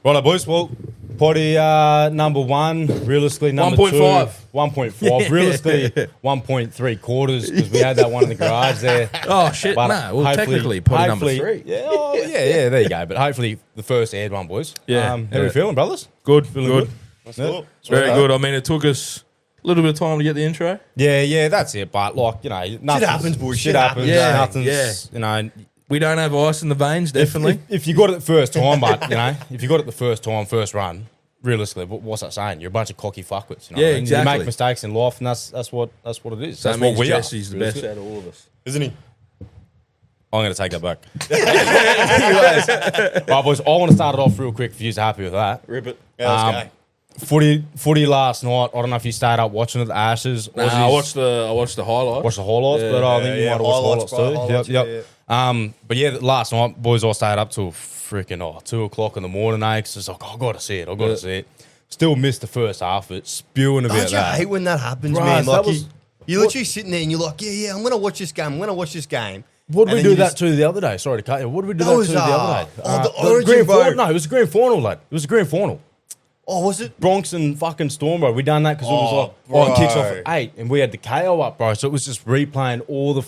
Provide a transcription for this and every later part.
Right, boys. Well, Poddy number one, realistically number 1.5. 1.5, realistically 1.3 quarters because we had that one in the garage there. Oh shit! But Nah, well, technically, Poddy number hopefully- 3. Yeah, there you go. But hopefully the first aired one, boys. Yeah, How yeah. we feeling, brothers? Good, Feeling good. That's Yeah. cool. Very good. I mean, it took us a little bit of time to get the intro. Yeah, that's it. But like, you know, nothing happens, boys. Shit Shit happens. happens. Yeah, Nothing's, yeah. you know. We don't have ice in the veins, definitely. If you got it the first time, but you know, if you got it the first time, first run, realistically, what's that saying? You're a bunch of cocky fuckwits. You know Yeah, what I mean? exactly. You make mistakes in life, and that's what it is. So That's that what means we Jesse's are. the best out of all of us. Isn't he? I'm going to take that back. Right, boys. I want to start it off real quick. If you're happy with that, Rip it. Yeah, let's go. footy last night. I don't know if you stayed up watching it, the Ashes. Nah, I watched the highlights. Watched the highlights, but I think you might have watched the highlights too. Yep. But yeah, last night, boys, I stayed up till freaking 2 o'clock in the morning, because it's like, I got to see it. Still missed the first half of it, spewing about Don't you that. hate when that happens, Bruh, man? that Like was- you're literally sitting there and you're like, yeah, I'm gonna watch this game. What did And we then do you that just- to the other day? Sorry to cut you. What did we do That that was, to the other day? the Origin, bro. No, it was the grand final, lad. It was the grand final. Oh, was it? Bronx and fucking Storm, bro. We done that because it was like, it kicks off at 8, and we had the KO up, bro. So it was just replaying all the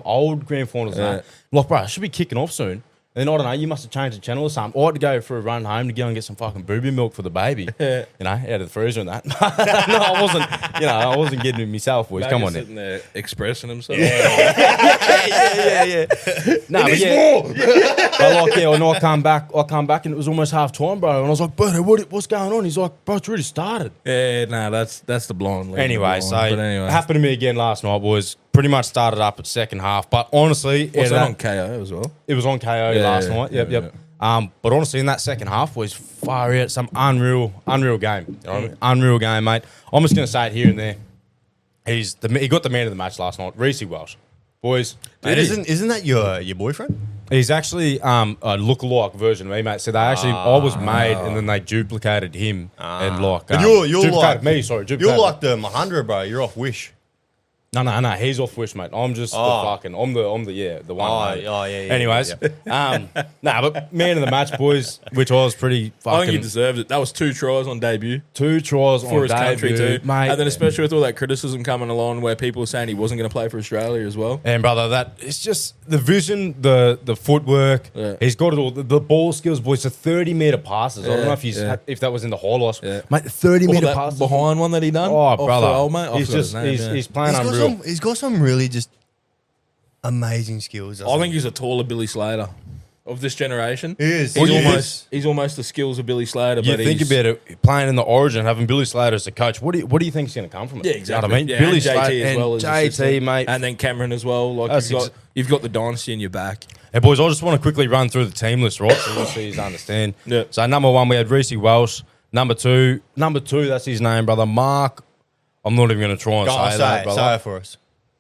old grand finals. And that. Like, bro, it should be kicking off soon. And then, I don't know, you must have changed the channel or something. I had to go for a run home to go and get some fucking booby milk for the baby. You know, out of the freezer and that. No, I wasn't getting it myself, boys. Come on, sitting there expressing himself. yeah. No, but yeah. But like, and I come back and it was almost half time, bro. And I was like, bro, what's going on? He's like, bro, it's already started. Yeah, nah, that's the blonde. Anyway, happened to me again last night, boys. Pretty much started up at second half, but honestly, Was that on KO as well? it was on KO last night. Yep. But honestly, in that second half, was far out some unreal game. You know what I mean? Unreal game, mate. I'm just gonna say it here and there. He got the man of the match last night, Reece Welsh. Boys, Mate, isn't that your boyfriend? he's actually a look-alike version of me, mate. So I was made, and then they duplicated him and like. But you're duplicated like me. Sorry, You're duplicated like the Mahendra, bro. You're off Wish. No, he's off Wish, mate. I'm just the fucking, I'm the one. mate. yeah. Anyways, but man of the match, boys, which I was pretty fucking. I think he deserved it. That was 2 tries on debut 2 tries for on his country debut, too, mate. and then especially with all that criticism coming along, where people were saying he wasn't going to play for Australia as well. And brother, that it's just the vision, the footwork. Yeah. He's got it all. The ball skills, boys. The 30-meter passes. I don't know Yeah. if that was in the highlights, Yeah. mate. The 30-meter That passes behind one that he done. Oh, off brother, the old mate. I he's forgot his just name, yeah. he's playing unreal. He's got some really just amazing skills. I think he's a taller Billy Slater of this generation. He is. He's almost the skills of Billy Slater. You but think he's, about it, playing in the Origin, having Billy Slater as the coach. What do you think is going to come from it? Yeah, exactly. You know what I mean, Yeah, Billy and JT Slater as well and as JT, assistant. mate. And then Cameron as well. Like That's you've got the dynasty in your back. Hey, boys, I just want to quickly run through the team list, right? So you'll see, you understand. Yeah. So number 1, we had Reece Welsh. Number two, that's his name, brother. Mark. I'm not even going to try and say that, brother. Say it for us.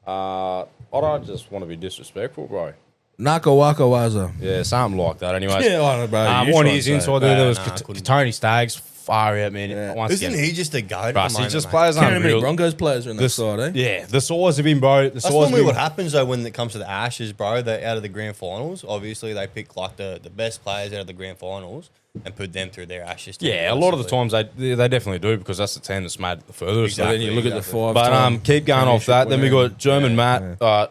I don't just want to be disrespectful, bro. Naka Waka Waza. Yeah, something like that. Anyways, Yeah, I know, bro. You one try of his and say inside there, there was couldn't. Tony Staggs. Far out, man. Yeah. Once Isn't again, he just a goat? Russ, he just plays Can't remember unreal. many Broncos players are in that side, eh? Yeah, the size of him, bro. That's normally what happens though when it comes to the Ashes, bro. They out of the grand finals. Obviously, they pick like the best players out of the grand finals and put them through their Ashes team. Yeah, a lot of the times they definitely do because that's the team that's made the furthest. So then you look at the Exactly. 5. But keep going off that. Then we got German Yeah, Matt,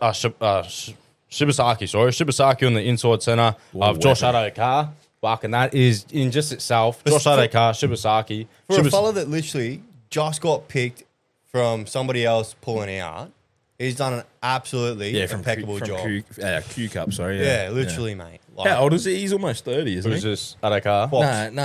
Shibasaki. Sorry, Shibasaki on the inside centre of Josh Adokar. Fucking that is in just itself. Josh Adokar, Shibasaki. For a fella that literally just got picked from somebody else pulling out, he's done an absolutely impeccable job. Q Cup, sorry. Yeah, literally, mate. Like, How old is he? He's almost 30, isn't Who's he? this? Adokar. No.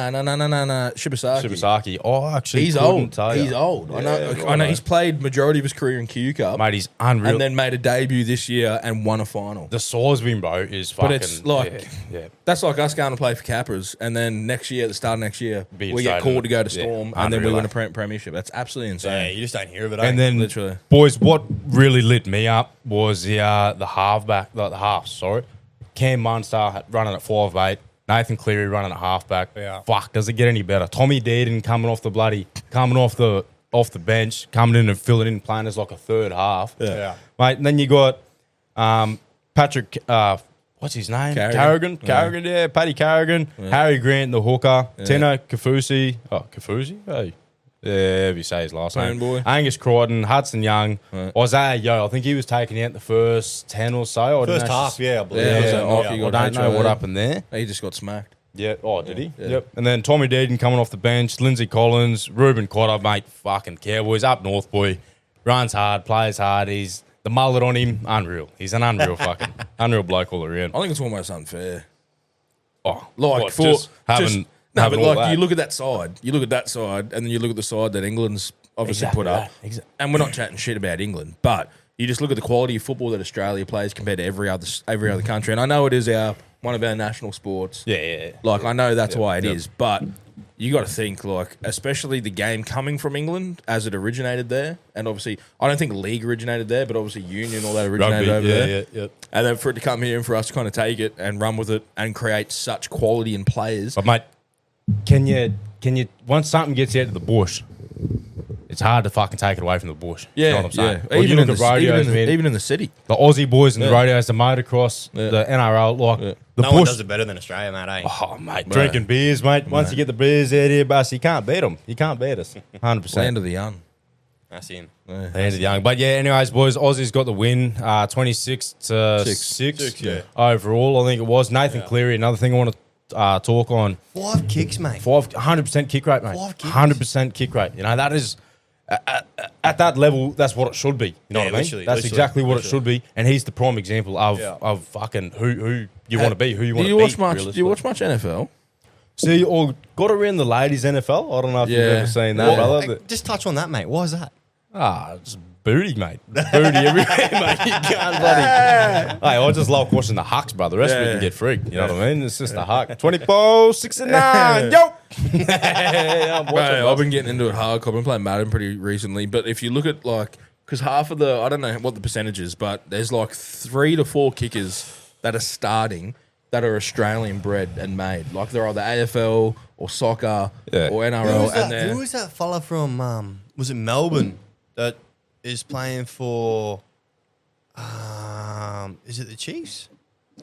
Shibasaki. Shibasaki. Oh, actually, He's couldn't old. tell ya. He's old. I know. Yeah, I know. He's played majority of his career in Q Cup, Mate, he's unreal. and then made a debut this year and won a final. the size of him, bro, is fucking. But it's like, yeah. that's like us going to play for Capras, and then next year, at the start of next year, Be we get straight called to go to in. Storm, Yeah, and then we unreal, win a premiership. That's absolutely yeah, insane. you just don't hear of it. And then, Literally. boys, what really lit me up was the halfback, the halves. Sorry, Cam Munster running at 5'8", Nathan Cleary running at halfback. Yeah. Fuck, does it get any better? Tommy Dearden coming off the bench, coming in and filling in, playing as like a third half. Yeah. Mate. And then you got Patrick. what's his name? Carrigan. Carrigan, yeah. Paddy Carrigan. Harry Grant, the hooker. Tino Kafusi. Oh, Kafusi? Hey. Yeah, if you say his last name. Boy. Angus Crichton, Hudson Young. Isaiah Yo, I think he was taken out the first 10 or so. First half, yeah, I believe. I don't know what happened there. He just got smacked. Yeah. Oh, did he? Yeah. Yep. And then Tommy Deaton coming off the bench. Lindsay Collins. Ruben Cotter, mate. Fucking Cowboys. Up north, boy. Runs hard, plays hard. He's the mullet on him. Unreal. He's an unreal unreal bloke all around. I think it's almost unfair. Oh, Like, what, for just having but but all like that. you look at that side, and then you look at the side that England's obviously Exactly put up. that, exactly. And we're not chatting shit about England, but you just look at the quality of football that Australia plays compared to every other country. And I know it is one of our national sports. Yeah. Like I know that's why it is, but you got to think like, especially the game coming from England as it originated there, and obviously I don't think league originated there, but obviously union all that originated over there. Yeah. And then for it to come here and for us to kind of take it and run with it and create such quality in players. But mate, can you once something gets out of the bush, it's hard to fucking take it away from the bush. Yeah, You know what I'm saying? yeah. Or you Even, look in at the, rodeos, man. even in the city. The Aussie boys and the Yeah. rodeos, the motocross, Yeah. the NRL, like the No one bush. does it better than Australia, mate, eh? Oh, mate, drinking beers, mate. Once you get the beers out here, boss, you can't beat them. You can't beat us. 100%. Land of the young. That's in. Hands of the young. But yeah, anyways, boys, Aussie's got the win, 26 to 6. Six, yeah. Overall, I think it was. Nathan Cleary, another thing I want to talk on. 5 kicks, mate. 100% kick rate, mate. 5 kicks. 100% kick rate. You know, that is, at that level, that's what it should be. You know what I mean? literally, That's literally, exactly what it literally. should be. And he's the prime example of fucking who you want to be, who you want Do to you be. watch much? Do you watch much NFL? See, or got around the ladies' NFL. I don't know if you've Yeah. ever seen that, brother. but- Just touch on that, mate. Why is that? just booty, mate. Booty everywhere, mate. You can't bloody. Hey, I just love watching the hucks, brother. The rest of it Yeah. can get freaked. You know what I mean? It's just a huck. 24, 69. Yo! Yeah, I'm watching, Bro, I've been getting into it hardcore. I've been playing Madden pretty recently. But if you look at like, because half of the, I don't know what the percentage is, but there's like 3 to 4 kickers that are starting that are Australian bred and made. Like they're either AFL or soccer or NRL. Who was that fella from, was it Melbourne that is playing for, is it the Chiefs?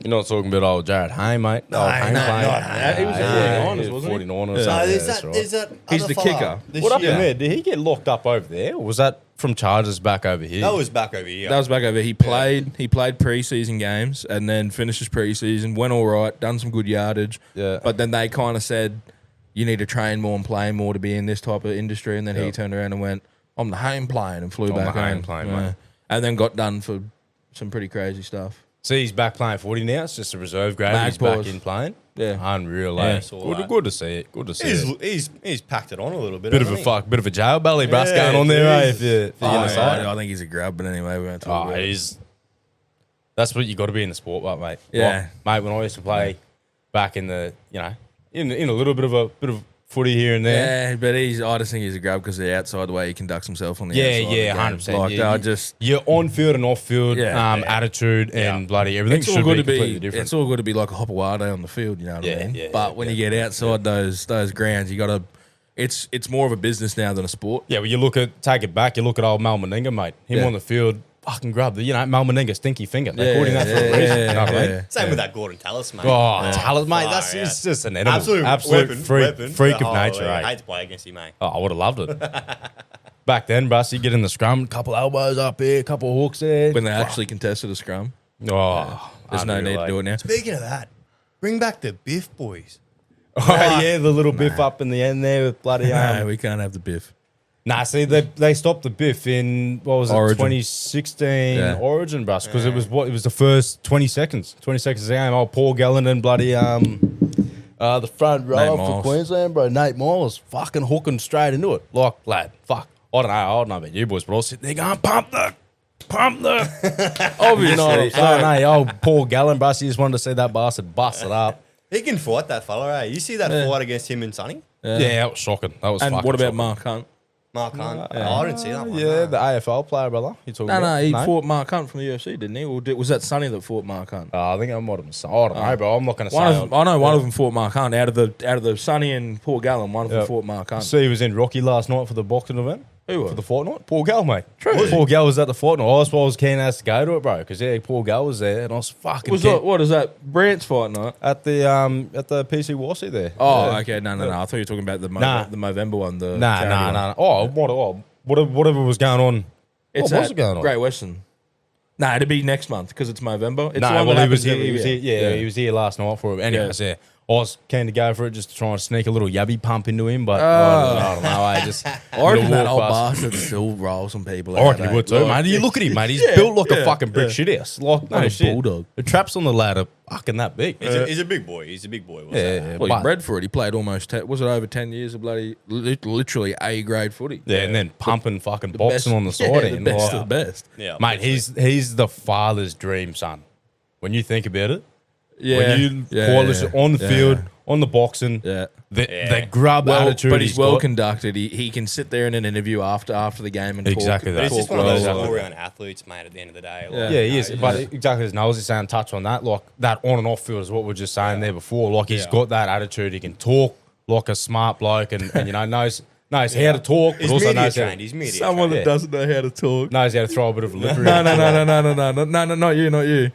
You're not talking about old Jared Hay, mate. No, Old Hay no, playing. no. He was at 49ers, wasn't he? 49ers. Yeah. So Yeah, there's that's that, right. there's that He's other the fella. kicker. This What up year. in there? Did he get locked up over there? Or was that from Chargers back over here? That was back over here. That was back over. He played preseason games and then finished his preseason, went all right, done some good yardage. Yeah. But then they kind of said, you need to train more and play more to be in this type of industry. And then he turned around and went, I'm the home playing, and flew back the home home. playing, Yeah. mate. And then got done for some pretty crazy stuff. See, he's back playing footy now. It's just a reserve grade. He's Magpies. back in playing. Yeah. Unreal, Yeah. eh? Saw that. Good to see it. Good to see it. He's packed it on a little bit. Bit of a hasn't he? bit of a jail belly brass Yeah, going on there, eh? Jesus. If you're gonna say it. I think he's a grub, but anyway, we won't talk Oh, about it. he's. That's what you got to be in the sport, mate. Yeah. Like, mate. When I used to play back in the, in a little bit of footy here and there. Yeah, but I just think he's a grub because of the outside, the way he conducts himself on the Yeah, outside. yeah, of the game. 100%. Like, Yeah, I you- just. Your on field and off field Yeah. attitude and bloody everything It's all should good be to completely be. different. It's all good to be like a Hopawade on the field, you know what I Yeah, mean? yeah, but yeah, when yeah. you get outside those grounds, you got to. It's more of a business now than a sport. Yeah, well, take it back. You look at old Mal Meninga, mate. Him Yeah. on the field, fucking grab the, Mal Meninga, stinky finger. They called him that for a reason. You know what I mean? Same with that Gordon Tallis, mate. Oh, talent, mate. Far That's out. it's just an animal. Absolute weapon, freak the of whole nature, league. I eh? hate to play against him, mate. Oh, I would have loved it. Back then, Bruss, you get in the scrum, couple elbows up here, couple of hooks there. When they actually contested a scrum, Oh, there's no need to do it now. Speaking of that, bring back the Biff boys. Oh, yeah, the little biff up in the end there with bloody No, we can't have the biff. Nah, see, they stopped the biff in, what was it, Origin. 2016 Yeah. Origin, Bruss, because it was the first 20 seconds. 20 seconds of the game. Oh, Paul Gallen and bloody the front row Nate for Miles. Queensland, bro. Nate Miles fucking hooking straight into it. Like, lad, fuck. I don't know about you boys, but I was sitting there going, pump the. Obviously, You know what I'm saying? Hey, old Paul Gallen, Bruss, you just wanted to see that bastard bust it up. He can fight that fella, eh? You see that fight against him and Sonny? Yeah, that was shocking. That was And fucking what about shocking. Mark Hunt? Mark Hunt. Oh, I didn't see that one. Yeah, nah. the AFL player, brother. You talking about? No, he fought Mark Hunt from the UFC, didn't he? Or was that Sonny that fought Mark Hunt? I think I might have been. I don't know, bro. I'm not going to say. I know one of them fought Mark Hunt. Out of the Sonny and Paul Gallen, one of them Yeah. fought Mark Hunt. See, he was in Rocky last night for the boxing event. Who for the fortnight? Paul Gall, mate. True. Paul Gall was at the fortnight. I was keen as to go to it, bro, because Paul Gall was there, and I was fucking. What is that? Brant's fight night at the PC Warsi there. Oh, okay. No. I thought you were talking about the Movember one. Nah. Oh, whatever was going on. What was it going on? Great Western. Nah, it'd be next month because it's Movember. It's he was here. He was here last night for it. Anyways, yeah. I was keen to go for it just to try and sneak a little yabby pump into him, but I don't know. I reckon that old bastard still rolls some people. I reckon he would too, mate. You look at him, mate. He's built like a fucking brick shit house. Like no shit. Bulldog. The traps on the ladder fucking that big. He's a big boy. He's a big boy. Well, he's bred for it. He played almost, was it over 10 years of bloody, literally A-grade footy. Yeah, and then pumping fucking boxing on the side. The best of the best. Yeah, mate, he's the father's dream son. When you think about it. Yeah. When you on the field, on the boxing, the grub attitude. But he's well conducted. He can sit there in an interview after the game and exactly talk. that. But he's just one of those all-round athletes, mate. At the end of the day, He is. But exactly as Noel's saying, touch on that, like that on and off field is what we are just saying there before. Like he's got that attitude. He can talk like a smart bloke, and knows how to talk. He's but also media knows trained. He's media Someone trained. that doesn't know how to talk. Knows how to throw a bit of lip. No, not you.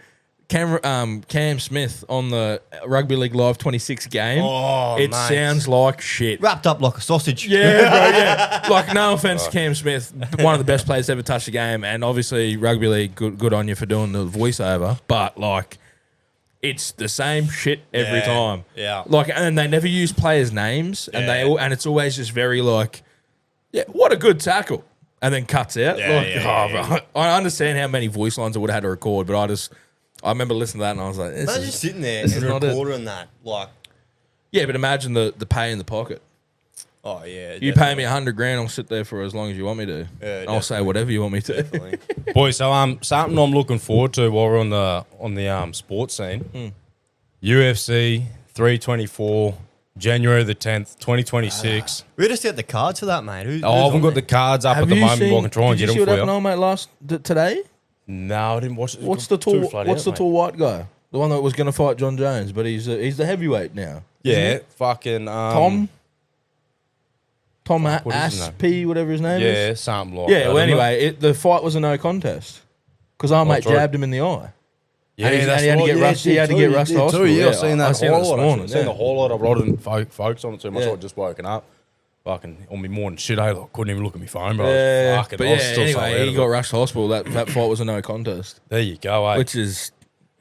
Cam Smith on the Rugby League Live 26 game. Oh, it mate. sounds like shit. Wrapped up like a sausage. Yeah, bro, yeah. Like, no offense to Cam Smith, one of the best players to ever touch the game, and obviously Rugby League, good on you for doing the voiceover, but like, it's the same shit every time. Yeah. Like, and they never use players' names, and and it's always just very like, what a good tackle, and then cuts out. Bro, I understand how many voice lines I would have had to record, but I remember listening to that and I was like, Imagine just sitting there and recording that. Like, yeah, but imagine the pay in the pocket. oh, yeah. You pay me $100,000, I'll sit there for as long as you want me to. Yeah, I'll say whatever you want me to. Definitely. Boys, so something I'm looking forward to while we're on the sports scene. UFC 324, January the 10th, 2026. We just get the cards for that, mate. I haven't got the cards up at the moment. I can try and get them for you. Did you see what happened on, mate, today? No, I didn't watch it. What's the tall white guy? The one that was going to fight John Jones, but he's the heavyweight now. Yeah, fucking Tom Asp, whatever his name is. Yeah, something like that. Yeah, well, anyway, the fight was a no contest because our mate jabbed him in the eye. Yeah, and he had to get rushed. He had to get rushed to hospital. Yeah, I've seen that highlight. I've seen the highlight. I didn't focus on it too much. I just woken up. Fucking on me morning shit, I couldn't even look at my phone, bro. Anyway, he got rushed to hospital. That fight was a no contest. There you go, which is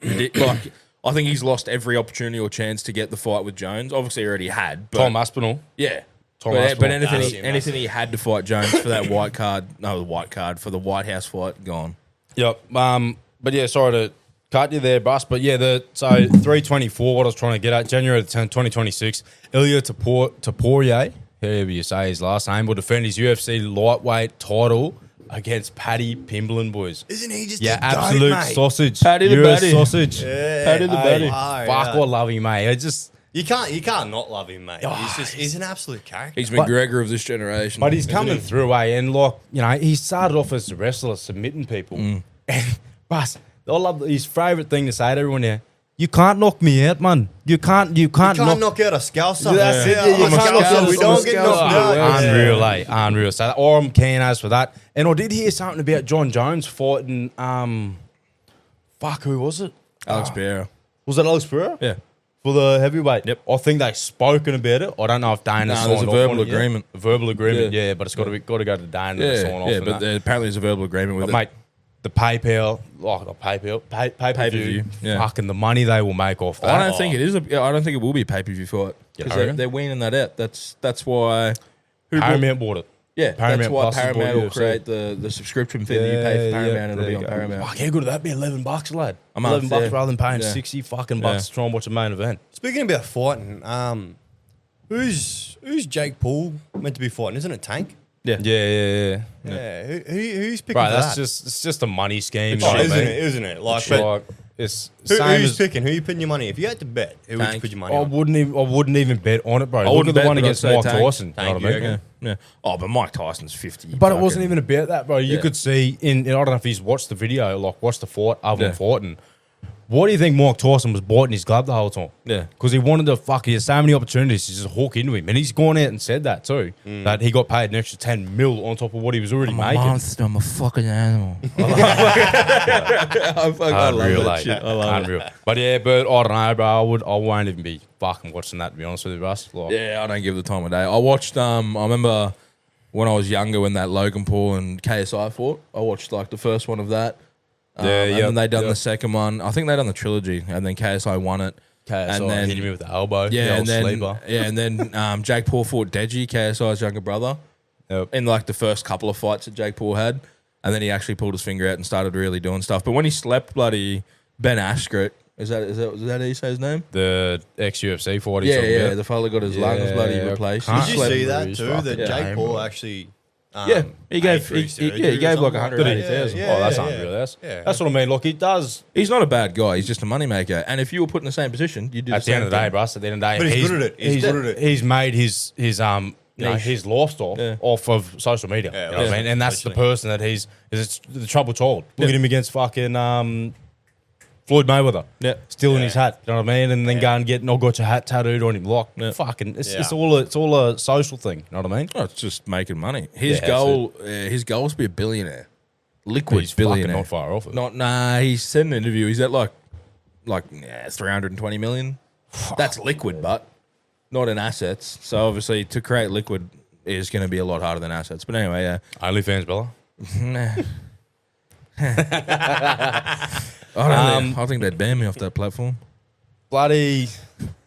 like, I think he's lost every opportunity or chance to get the fight with Jones. Obviously, he already had. But Tom Aspinall. Yeah. But anything he had to fight Jones for that for the White House fight, gone. Yep. But yeah, sorry to cut you there, Bus. But yeah, so 324, what I was trying to get at, January the 10th, 2026, Ilya Taporia, however you say his last name, will defend his UFC lightweight title against Paddy Pimblin, boys. Isn't he just absolute mate? Sausage. Paddy the US Baddy. sausage. Yeah. Paddy the Baddy. Fuck, I love him, mate. You can't not love him, mate. He's an absolute character. He's McGregor of this generation. But he's coming through, and he started off as a wrestler submitting people. And Bus, I love his favourite thing to say to everyone here. You can't knock me out, man. You can't knock out a scouser. That's it. You can't knock out. We don't get knocked out. Unreal, unreal. So I'm keen as for that. And I did hear something about John Jones fighting. Who was it? Alex Pereira. Was it Alex Pereira? Yeah. For the heavyweight. Yep. I think they've spoken about it. I don't know if Dana signed off. There's a verbal agreement. A verbal agreement, yeah, but it's got to go to Dana to sign off. Yeah, but apparently there's a verbal agreement with it. Mate, the pay-per-view, fucking the money they will make off that. I don't think it is. I don't think it will be a pay-per-view fight because they're weaning that out. That's why Paramount bought it. Yeah, that's why Paramount will create the subscription fee that you pay for Paramount and it'll be on Paramount. Fuck, how good would that be? $11, lad. $11 rather than paying $60 fucking bucks to try and watch a main event. Speaking about fighting, who's Jake Paul meant to be fighting? Isn't it Tank? Yeah. Who's picking right, for that's that? it's just a money scheme, isn't it? Like, it's who's picking? Who you putting your money? If you had to bet, who would you put your money on? I wouldn't even bet on it, bro. Look at the one against Mike Tyson. You know what I mean? Yeah. Oh, but Mike Tyson's 50. But it wasn't even about that, bro. You could see I don't know if he's watched the video, watched the fight, other than fighting. Why do you think Mike Tyson was biting his glove the whole time? Yeah. Because he wanted to he had so many opportunities to just hawk into him. And he's gone out and said that too. That he got paid an extra 10 mil on top of what he was already making. I'm a fucking animal. I love Unreal, that eh? shit. I love Unreal. But yeah, but I don't know, bro. I won't even be fucking watching that, to be honest with you, Russ. Like, Yeah, I don't give the time of day. I watched, I remember when I was younger when that Logan Paul and KSI fought. I watched like the first one of that. And then they done the second one. I think they done the trilogy, and then KSI won it. KSI and then hit him with the elbow. yeah, the and then sleeper. and then Jake Paul fought Deji, KSI's younger brother, in like the first couple of fights that Jake Paul had, and then he actually pulled his finger out and started really doing stuff. But when he slept bloody Ben Askren, is that how you say his name? The ex-UFC fight. Yeah, the fella got his lungs bloody replaced. Can't Did you slept see through that his too? fucking That Jake game, Paul bro. actually. He gave like $180,000. 180,000. Oh, that's Yeah, unreal. yeah. That's what I mean. Look, he does. He's not a bad guy. He's just a moneymaker. And if you were put in the same position, you'd do At the the same end of the day, thing. bro. At the end of the day, But he's good at it. He's good at it. He's made his Niche. his lifestyle off of social media. Yeah, you know what I mean? And that's the literally. person that is the troubled child. Look at him against fucking Floyd Mayweather. Yeah. Stealing his hat. You know what I mean? And then go and get got your hat tattooed on him. Like fucking, it's all a social thing. You know what I mean? Oh, it's just making money. His Yeah, goal is to be a billionaire. Liquid He's fucking billionaire. not far off it. He said in an interview, he's at like 320 million. That's liquid, but not in assets. So obviously to create liquid is going to be a lot harder than assets. But anyway, yeah. OnlyFans, Bella. Nah. I think they'd ban me off that platform. Bloody.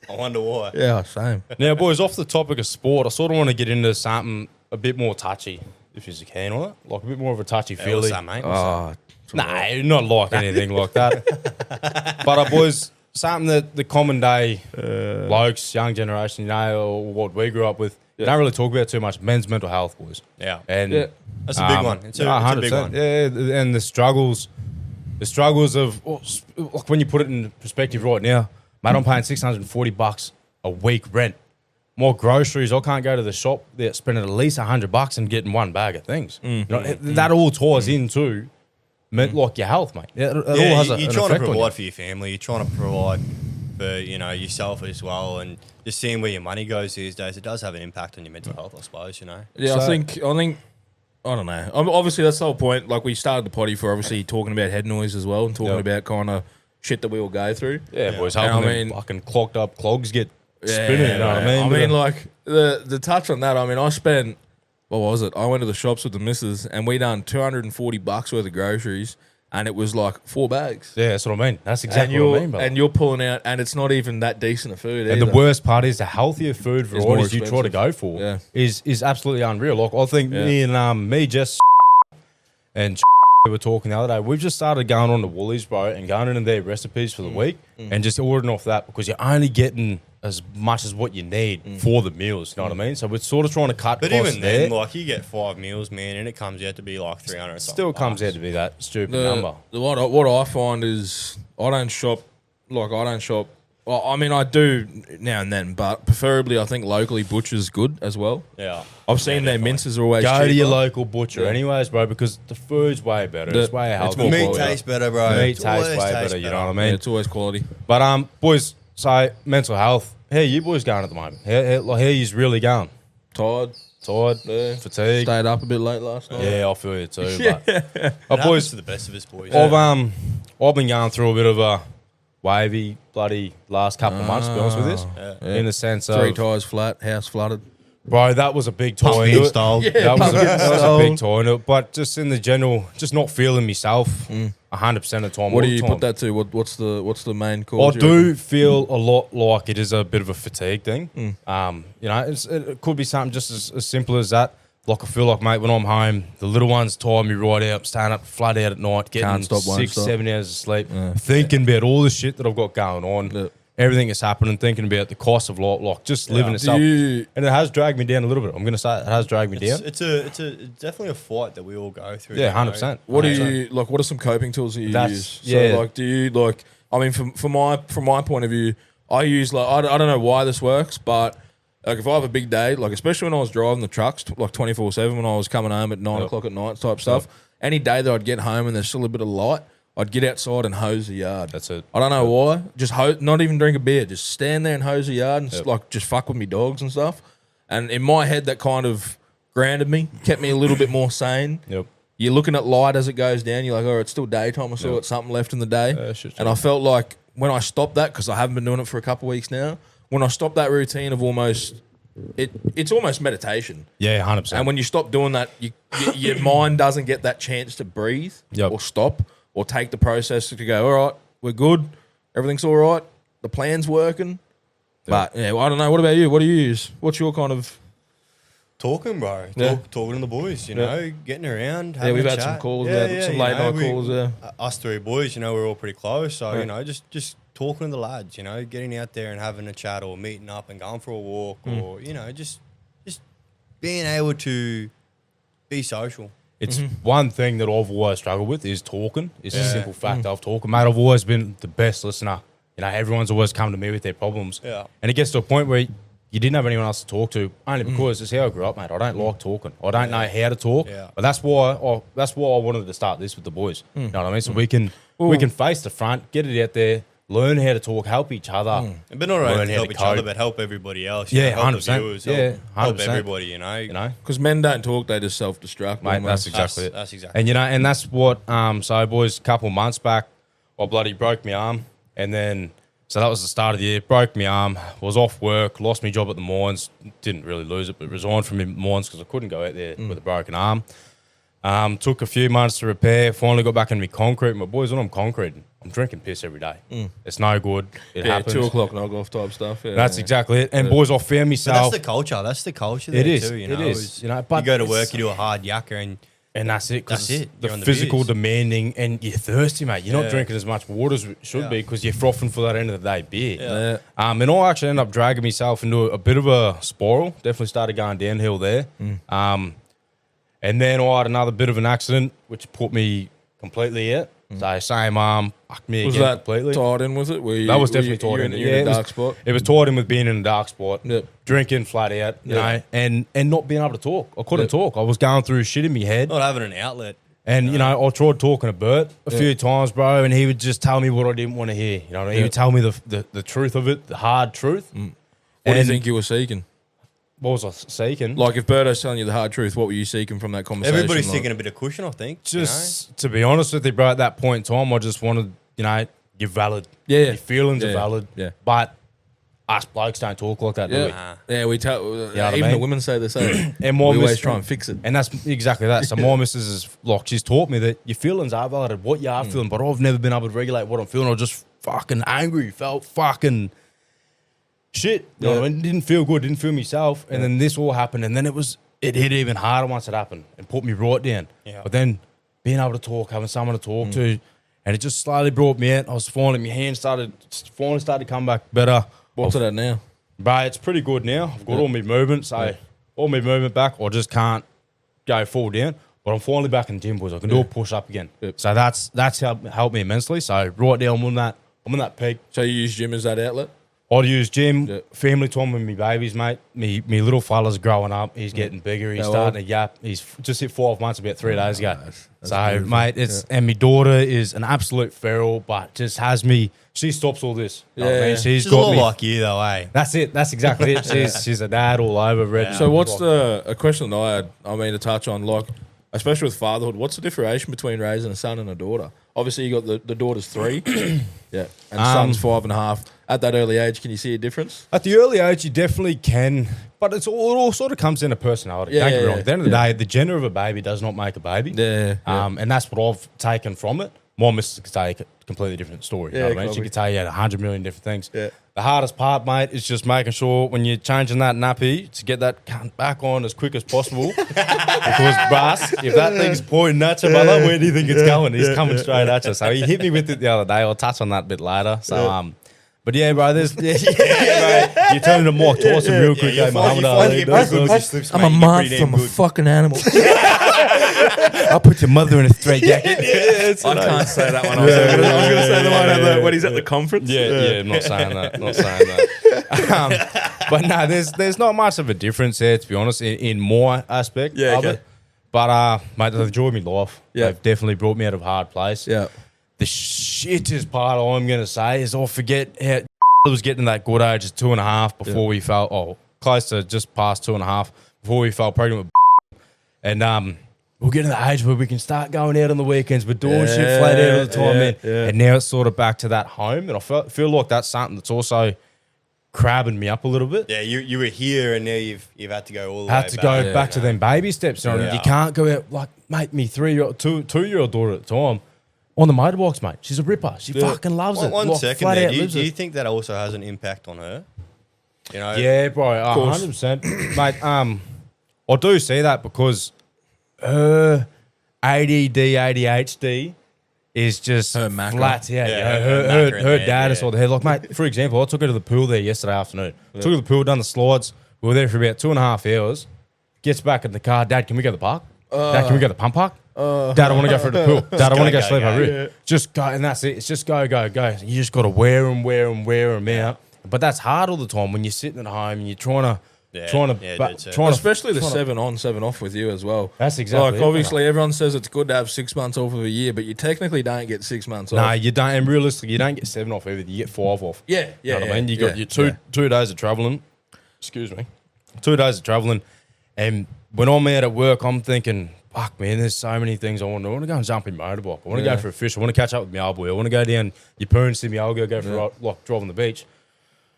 I wonder why. Yeah, same. Now, boys, off the topic of sport, I sort of want to get into something a bit more touchy, if you can on it. Like a bit more of a touchy What's feely. that, mate? Oh, Nah, not like anything like that. But, boys, something that the common day blokes, young generation, or what we grew up with, don't really talk about too much. Men's mental health, boys. Yeah. And That's a big one. It's a big 100%. one. Yeah, and the struggles of like when you put it in perspective right now, mate, I'm paying $640 a week rent. More groceries. I can't go to the shop without spending at least $100 and getting one bag of things. You know, that all ties into like your health, mate. It all has you're an trying to effect on you. provide for your family. You're trying to provide for yourself as well, and just seeing where your money goes these days, it does have an impact on your mental health, I suppose. Yeah, So- I think I don't know. Obviously, that's the whole point. Like we started the potty for obviously talking about head noise as well and talking about kind of shit that we all go through. Yeah, boys, And helping I them mean- fucking clogged up clogs get spinning. You know what I mean? I But, mean, like the touch on that. I mean, I spent what was it? I went to the shops with the missus and we done $240 worth of groceries, and it was like 4 bags. yeah, that's what I mean. That's exactly what I mean, brother. And you're pulling out, and it's not even that decent of food. And either. the worst part is the healthier food It's more varieties you try to go for Yeah. is absolutely unreal. Like I think me, Jess, and we were talking the other day. We've just started going on to Woolies, bro, and going into their recipes for the week and just ordering off that because you're only getting as much as what you need for the meals. You know what I mean? So we're sort of trying to cut But costs even there. then, like you get 5 meals, man, and it comes out to be like 300. Still comes out to be that stupid number. What I find is I don't shop. Well, I mean, I do now and then, but preferably I think locally butcher's good as well. Yeah, I've seen their minces are always Go cheaper. to your local butcher, Yeah. anyways, bro, because the food's way better. It's way it's healthier. more meat quality. tastes better, bro. Meat It tastes always way better. You know what I mean? Yeah, it's always quality. But boys, so mental health. How you boys going at the moment? How you really going? Tired, Tired, fatigued. stayed up a bit late last night. Yeah, I feel you too. But It happens boys, to the best of us, boys. I've been going through a bit of a wavy bloody last couple of months. To be honest with this, in the sense of 3 tires flat, house flooded. bro, that was a big tie Pump into it. installed. That was a big tie into it. But just in the general, just not feeling myself 100% of the time. What all do you the put time. that to? What's the main I cause? you do reckon? feel a lot like it is a bit of a fatigue thing. You know, it could be something just as simple as that. Like I feel like, mate, when I'm home, the little ones tire me right out. I'm staying up flat out at night, getting Can't stop, won't 6, stop. 7 hours of sleep, thinking about all the shit that I've got going on, Yeah. everything that's happening, thinking about the cost of like just living itself. you- And it has dragged me down a little bit. I'm gonna say it has dragged me down. It's definitely a fight that we all go through. Yeah, you know? 100%. What do you like? What are some coping tools that you That's- use? yeah. So like, do you like? I mean, from my point of view, I use like I don't know why this works, but like if I have a big day, like especially when I was driving the trucks like 24/7 when I was coming home at 9 o'clock at night type stuff. Any day that I'd get home and there's still a bit of light, I'd get outside and hose the yard. That's it. I don't know why. Just not even drink a beer. Just stand there and hose the yard and just fuck with me dogs and stuff. And in my head, that kind of grounded me, kept me a little bit more sane. Yep. You're looking at light as it goes down. You're like, oh, it's still daytime. I still got something left in the day. And I felt like when I stopped that, because I haven't been doing it for a couple of weeks now, when I stopped that routine of almost, it's almost meditation. Yeah, 100%. And when you stop doing that, your mind doesn't get that chance to breathe or stop or take the process to go, all right, we're good. Everything's all right. The plan's working. But, yeah, well, I don't know. What about you? What do you use? What's your kind of... Talking, bro. Talking to the boys, you know, getting around. Yeah, we've a had chat. some calls, some you late know, night calls. Yeah, us three boys, you know, we're all pretty close. So, you know, just talking to the lads, you know, getting out there and having a chat or meeting up and going for a walk or, you know, just being able to be social. It's one thing that I've always struggled with is talking. It's a simple fact of talking. Mate, I've always been the best listener. You know, everyone's always come to me with their problems. Yeah. And it gets to a point where you didn't have anyone else to talk to, only because it's how I grew up, mate. I don't like talking. I don't know how to talk. Yeah. But that's why I wanted to start this with the boys. You know what I mean? So we can face the front, get it out there, learn how to talk, help each other. But not only learn how help to each other, cope. but help everybody else. Yeah, you know, help 100%. the viewers, Yeah, help 100%. everybody, you know. You know? because men don't talk; they just self-destruct. Mate, that's almost. exactly it. That's exactly And you know, and that's what so boys, a couple months back, I bloody broke my arm, and then so that was the start of the year. Broke my arm, was off work, lost my job at the mines. Didn't really lose it, but resigned from the mines because I couldn't go out there with a broken arm. Took a few months to repair. Finally got back into my concrete. My boys, when I'm concreting, I'm drinking piss every day. It's no good. It happens. 2 o'clock knock off type stuff. Yeah, That's exactly it. And boys, I found But myself. that's the culture. That's the culture. It There is. Too, you know? It is. You know, but you go to it's- work, you do a hard yakka, and that's it. 'Cause That's it. The You're on the physical beers. demanding, and you're thirsty, mate. You're not Yeah. drinking as much water as it should be because you're frothing for that end of the day beer. Yeah. And I actually ended up dragging myself into a bit of a spiral. Definitely started going downhill there. And then I had another bit of an accident, which put me completely out. So same arm, fucked me Was again that completely. tied in with it? That was definitely tied in. You in a it was- dark spot. It was tied in with being in a dark spot, Yep. drinking flat out, you Yeah. know, and not being able to talk. I couldn't talk. I was going through shit in my head. not having an outlet. And, you know, I tried talking to Bert a few times, bro, and he would just tell me what I didn't want to hear. You know what I mean? He would tell me the truth of it, the hard truth. What do you And- think you were seeking? What was I seeking? Like, if Birdo's telling you the hard truth, what were you seeking from that conversation? Everybody's like? seeking a bit of cushion, I think. Just to be honest with you, bro, at that point in time, I just wanted, you know, you're valid. Yeah. Your feelings are Yeah. valid. Yeah. But us blokes don't talk like that, do we? Yeah, yeah. We tell. what I Even mean? the women say the same. And we my always miss- try and fix it. And that's exactly that. So my missus is like, she's taught me that your feelings are valid, what you are feeling, but I've never been able to regulate what I'm feeling. I was just fucking angry, felt fucking shit. You know what I mean? Didn't feel good, didn't feel myself. And then this all happened, and then it hit even harder once it happened and put me right down. Yeah. But then being able to talk, having someone to talk to, and it just slowly brought me out. I was finally, my hands finally started to come back better. What's it at now? But it's pretty good now. I've got all my movement, so all my movement back. I just can't go full down. But I'm finally back in the gym, boys. I can do a push up again. Yep. So that's helped me immensely. So right now I'm on that peak. So you use gym as that outlet? I'd use gym, Yeah. family time with me babies, mate. Me little fella's growing up. He's getting bigger. He's How starting old? to yap. He's just hit 5 months about 3 days ago. That's So, beautiful. mate, and my daughter is an absolute feral, but just has me. She stops all this. You know what I mean? Yeah. She's She's a got lot me. like you, though, eh? That's it. That's exactly it. She's a dad all over. Red. So what's a question that I had? I mean, to touch on, like, especially with fatherhood, what's the differentiation between raising a son and a daughter? Obviously, you got the daughter's 3, yeah, and son's 5.5. At that early age, can you see a difference? At the early age, you definitely can, but it all sort of comes down to personality. Yeah, Don't get me yeah, wrong. At the end of the day, the gender of a baby does not make a baby. Yeah, And that's what I've taken from it. My missus could tell you a completely different story. You know Yeah, what I mean? She probably. could tell you 100 million different things. Yeah. The hardest part, mate, is just making sure when you're changing that nappy to get that cunt back on as quick as possible. Because, brass, if that thing's pointing at you, brother, where do you think it's going? He's coming straight at you. So he hit me with it the other day. I'll touch on that a bit later. So, but yeah, bro, bro, you're turning to Mike Tyson real quick, you eh, Muhammad Ali. I'm a month from a fucking animal. I'll put your mother in a straitjacket. I can't say that one. I was going to say the one at when he's at the conference. Yeah, I'm not saying that. Not saying that. But no, there's not much of a difference there, to be honest, in my aspect Yeah, of okay. it. But mate, they've enjoyed me life. Yeah. They've definitely brought me out of a hard place. Yeah. the shittest part I'm going to say is I forget how was getting that good age of 2.5 before we fell, close to just past 2.5 before we fell pregnant with and we're getting to the age where we can start going out on the weekends. We're doing shit flat out all the time, man. And now it's sort of back to that home. And I feel like that's something that's also crabbing me up a little bit. Yeah, you were here and now you've had to go all the way Had to go back to them baby steps. You know? Yeah. You can't go out, like, mate, me 2-year-old daughter at the time, on the motorbikes, mate. She's a ripper. She fucking loves it. One like, second flat there. out Do lives you it. think that also has an impact on her? You know? Yeah, bro, 100%. Mate, I do see that because her ADD, ADHD is just Her macro. flat out. Yeah, Yeah, her macro in her there, dad yeah. is all the head. Like, mate, for example, I took her to the pool there yesterday afternoon. Took her to the pool, done the slides. We were there for about 2.5 hours. Gets back in the car. Dad, can we go to the park? Dad, can we go to the pump park? Dad, I want to go for the pool. Dad, I want to go sleep over here. Just go, and that's it. It's just go, go, go. You just got to wear them out. But that's hard all the time when you're sitting at home and you're trying to, Especially the 7 on, 7 off with you as well. That's exactly like, it, obviously, everyone says it's good to have 6 months off of a year, but you technically don't get 6 months off. No, you don't. And realistically, you don't get 7 off either. You get 5 off. Yeah, You know what I mean? You got your two days of traveling. Excuse me. 2 days of traveling. And when I'm out at work, I'm thinking, fuck, man, there's so many things I want to do. I want to go and jump in motorbike. I want to go for a fish. I want to catch up with my old boy. I want to go down your Poon, see my old girl, go for a like, drive on the beach.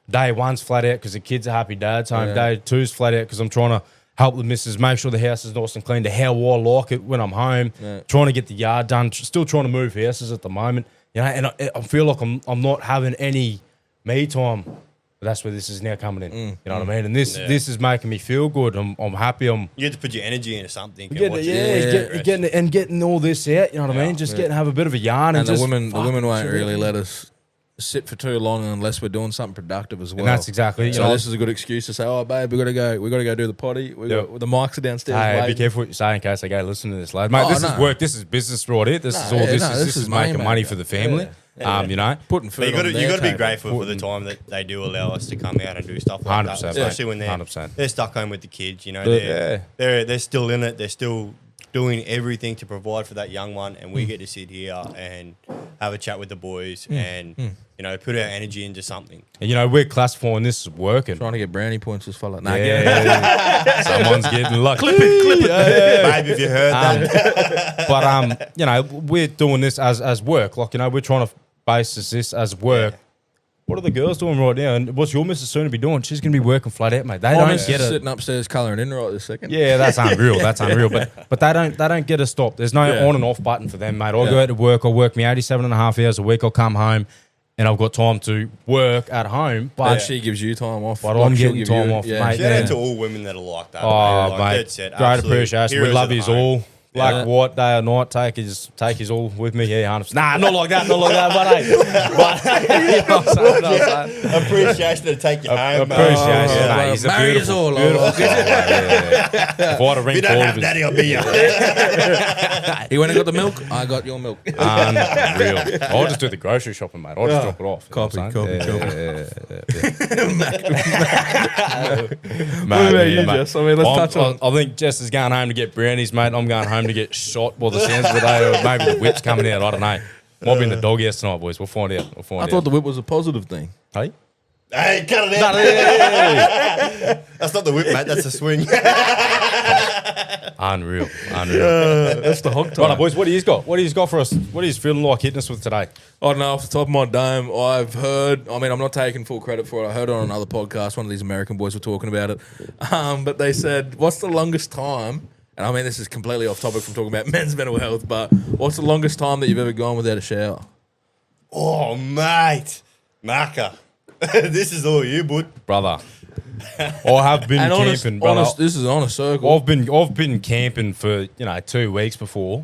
Day 1's flat out because the kids are happy dad's home. Yeah. Day 2's flat out because I'm trying to help the missus make sure the house is nice and clean to how I like it when I'm home. Yeah. Trying to get the yard done. Still trying to move houses at the moment. You know, and I feel like I'm not having any me time. But that's where this is now coming in. You know what I mean? And this is making me feel good. I'm happy. You have to put your energy into something. Getting all this out. You know what I mean? Just have a bit of a yarn And and the just women won't really let us sit for too long unless we're doing something productive as well. And that's exactly it. So this is a good excuse to say, "Oh, babe, we gotta go do the potty. The mics are downstairs." Hey, be waiting." careful what you say in case they go listen to this, lad. Mate, this is work. This is business right here. This is making money, money mate. for the family. You know, Putting food But on you got to be table. grateful for the time that they do allow us to come out and do stuff like 100%, that, especially when 100%. they're stuck home with the kids. You know, they're still in it. They're still doing everything to provide for that young one, and we get to sit here and have a chat with the boys and you know, put our energy into something. and you know we're classifying this as working. Trying to get brownie points as fella. Nah, Someone's getting lucky. clip it. Babe, if you heard that, But you know, we're doing this as work. Like, you know, we're trying to base this as work. What are the girls doing right now? And what's your missus soon to be doing? She's going to be working flat out, mate. They don't get it. Sitting upstairs colouring in right this second. Yeah, that's unreal. That's unreal. But they don't get a stop. There's no on and off button for them, mate. I'll go out to work. I'll work me 87.5 hours a week. I'll come home and I've got time to work at home. But she gives you time off. But Like I'm she'll getting give time you- off, yeah. mate. shout out to all women that are like that. oh, Like, mate, dead set, great absolute appreciation. We heroes love of yous the home. all. Black, white, day or night, take his all with me. Yeah, 100%. Nah, not like that, but hey, you know what I'm saying? Appreciation to take you home. Appreciation, Yeah. mate. He's a Married us beautiful, all, beautiful all. soul, yeah. If I had a ring If you don't forward have of daddy, I'll be you. He went and got the milk. I got your milk. unreal. I'll just do the grocery shopping, mate. I'll just drop it off. Copy. What about you, Jess? I mean, let's touch on- I think Jess is going home to get brownies, mate. I'm going home to get shot. Well, the sounds of the day, or maybe the whip's coming out. I don't know. Might be in the dog house tonight, boys. We'll find out. I thought the whip was a positive thing. Hey? Hey, cut it out. That's not the whip, mate. That's a swing. Unreal. That's the hog time. Right, boys, what do you got? What do you got for us? What are you feeling like hitting us with today? I don't know, off the top of my dome, I've heard, I mean, I'm not taking full credit for it. I heard it on another podcast. One of these American boys were talking about it. But they said, what's the longest time? And I mean, this is completely off topic from talking about men's mental health, but what's the longest time that you've ever gone without a shower? Oh, mate. Macca. This is all you, bud. Brother. I have been camping, brother. This is on a circle. I've been camping for 2 weeks before.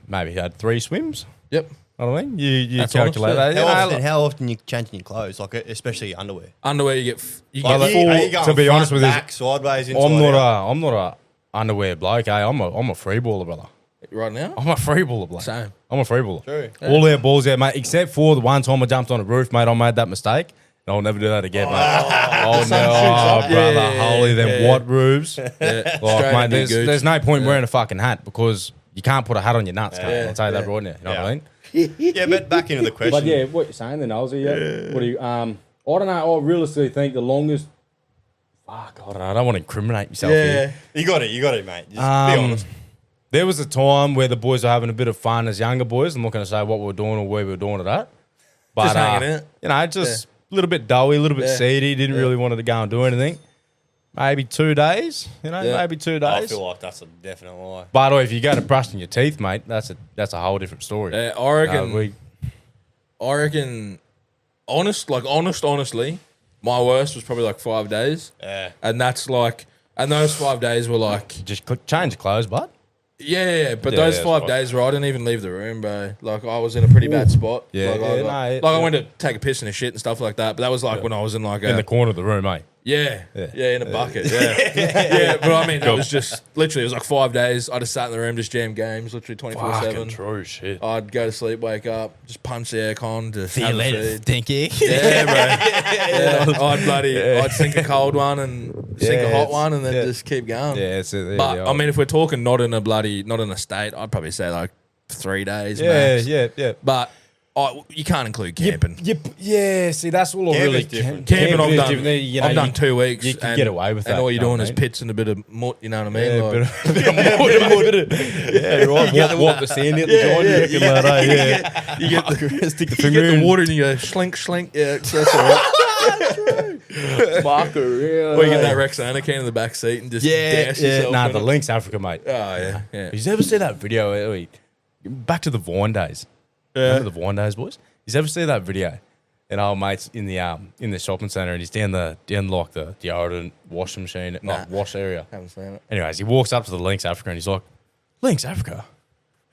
Maybe had 3 swims. Yep. I don't know. You That's calculate honest, that. How often you changing your clothes, like especially your underwear? Underwear, you get Like, full. are you going to be honest front, with you, back, sideways, inside, I'm out? not a underwear bloke. I'm a free baller, brother. Right now? I'm a free baller, bloke. Same. I'm a free baller. True. All out balls out, mate. Except for the one time I jumped on a roof, mate. I made that mistake. And I'll never do that again, mate. Oh, no, brother. Holy them white roofs. Yeah. Like, Straight mate, into your gooch. there's no point wearing a fucking hat because you can't put a hat on your nuts, mate. Yeah. I'll tell you that right now. You know what I mean? Yeah, but back into the question. But yeah, what you're saying then, Ozzy, yeah. What do you, I don't know, I realistically think the longest, fuck, I don't know, I don't want to incriminate myself here. You got it, mate. Just be honest. There was a time where the boys were having a bit of fun as younger boys. I'm not going to say what we were doing or where we were doing it at. But, Just hanging out. You know, just a little bit doughy, a little bit seedy. Didn't really want to go and do anything. Maybe 2 days, maybe 2 days. I feel like that's a definite lie. But if you go to brushing your teeth, mate, that's a whole different story. Yeah, I reckon, honestly, my worst was probably like 5 days. Yeah. And that's like, and those 5 days were like, Just change clothes, bud. but Yeah, those yeah, 5 fine. days where I didn't even leave the room, bro. Like I was in a pretty bad spot. Yeah, like, I went to take a piss and a shit and stuff like that. But that was like when I was in like In the corner of the room, mate. in a bucket. Yeah. But I mean, it was just literally, it was like 5 days. I just sat in the room, just jam games, literally 24/7. Fucking true shit. I'd go to sleep, wake up, just punch the aircon, just have a feed. stinky. Yeah, bro. I'd sink a cold one and sink a hot one, and then just keep going. Yeah, it's it. But I mean, if we're talking not in a state, I'd probably say like 3 days. yeah, max. yeah. But you can't include camping. Yeah, see, that's all I Camping's really different. Camping, I've is done. different. You know, I've done 2 weeks. you can get away with that, And all you're you know doing what is I mean? pits and a bit of mutt. You know what I mean? Yeah, Like, yeah, right. Wipe the sand out the joint. You reckon that, eh? you get the Stick the you finger get in. the water and you go slink. Yeah, so that's all right. Marker, Or you get that Rexona can in the back seat and just dash yourself. Nah, in the it. Lynx Africa, mate. Oh yeah. You ever see that video? Back to the Vine days. Remember the Vine days, boys? You ever see that video? And old mate's in the shopping centre and he's down like the deodorant washing machine, wash area. Haven't seen it. Anyways, he walks up to the Lynx Africa and he's like, Lynx Africa?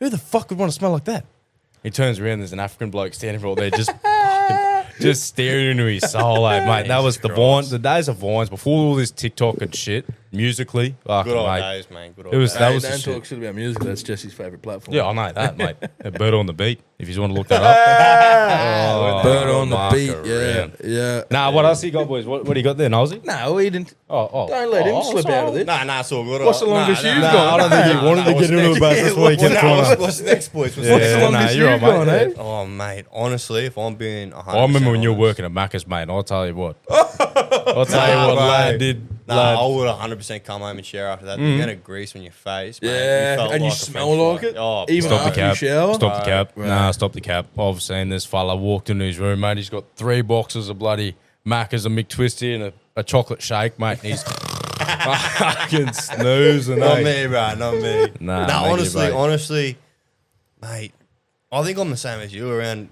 Who the fuck would want to smell like that? He turns around, there's an African bloke standing right there just staring into his soul, mate. That was the days of Vines before all this TikTok and shit, musically. Good old days, man. Good old It was- days. that Hey, was the don't shit. talk shit about music. That's Jesse's favourite platform. Yeah, I know that, mate. Bird on the beat, if you want to look that up. Bird on the Marker beat. around. Yeah. Nah, what else you got, boys? What do you got there, Nosy? No, he didn't. Oh. Don't let him slip out of this. Nah, it's all good. What's the longest you've Nah, gone? I don't think he wanted to get into it, but that's why he kept trying to. What's next, boys? What's Yeah, next? the longest you're you've right, gone, mate. eh? Oh, mate, honestly, if I'm being 100%. I remember when you were honest- working at Macca's, mate. I'll tell you what. I'll tell you what, bro. lad did. Nah, lad. I would 100% come home and share after that. The amount of grease on your face, man. Yeah, felt and you like a smell French like fry. it? Oh, Even bro. Stop the after you cap. shower? Stop the cap. Right. Nah, stop the cap. I've seen this fella walked into his room, mate. He's got 3 boxes of bloody Macca's, a McTwisty, and a chocolate shake, mate. And he's fucking snoozing. Not eh? me, bro. Not me. Nah, nah, thank you, honestly, mate. I think I'm the same as you. Around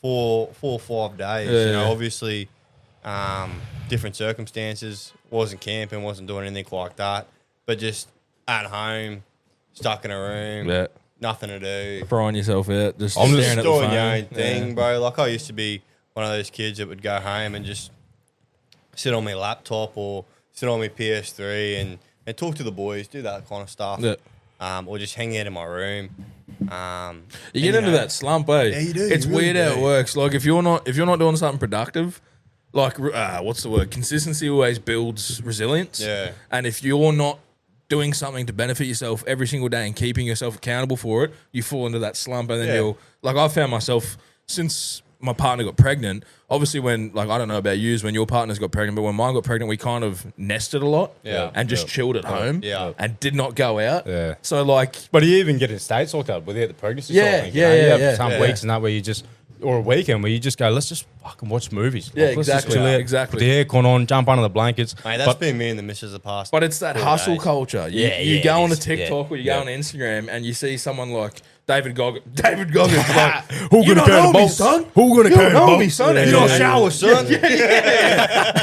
4 or 5 days. Yeah, You know, yeah. obviously, different circumstances. Wasn't camping. Wasn't doing anything like that. But just at home, stuck in a room. Yeah. Nothing to do. Frying yourself out. Just I'm just staring at the Doing phone. your own thing, Yeah. bro. Like I used to be one of those kids that would go home and just sit on my laptop or sit on my PS3 and talk to the boys, do that kind of stuff. Yeah. Or just hang out in my room. You get into that slump, eh? Yeah, you do, It's you really weird how do. it works. Like if you're not doing something productive, like what's the word? Consistency always builds resilience. Yeah. And if you're not doing something to benefit yourself every single day and keeping yourself accountable for it, you fall into that slump, and then Yeah. you'll like. I found myself since my partner got pregnant. Obviously, when like I don't know about yous when your partners got pregnant, but when mine got pregnant, we kind of nested a lot, Yeah. and just chilled at home, Yeah. and did not go out. Yeah. So like, But you even get in states like that without the pregnancy. Yeah, sort of thing, yeah, You have yeah, some yeah. weeks and that where you just, or a weekend where you just go, let's just fucking watch movies. Yeah, Like, let's just exactly, chill out, exactly. Put the aircon on, jump under the blankets. Mate, that's But- been me and the missus the past. But it's that 4 hustle days. culture. Yeah, You yeah, go it on a is. TikTok Yeah, or you go yeah. on Instagram and you see someone like David Goggins like, Who "You gonna don't carry know the me, bolt? son? Who gonna You carry don't the know bolt? me, son. Yeah, And You you're don't yeah, shower, son.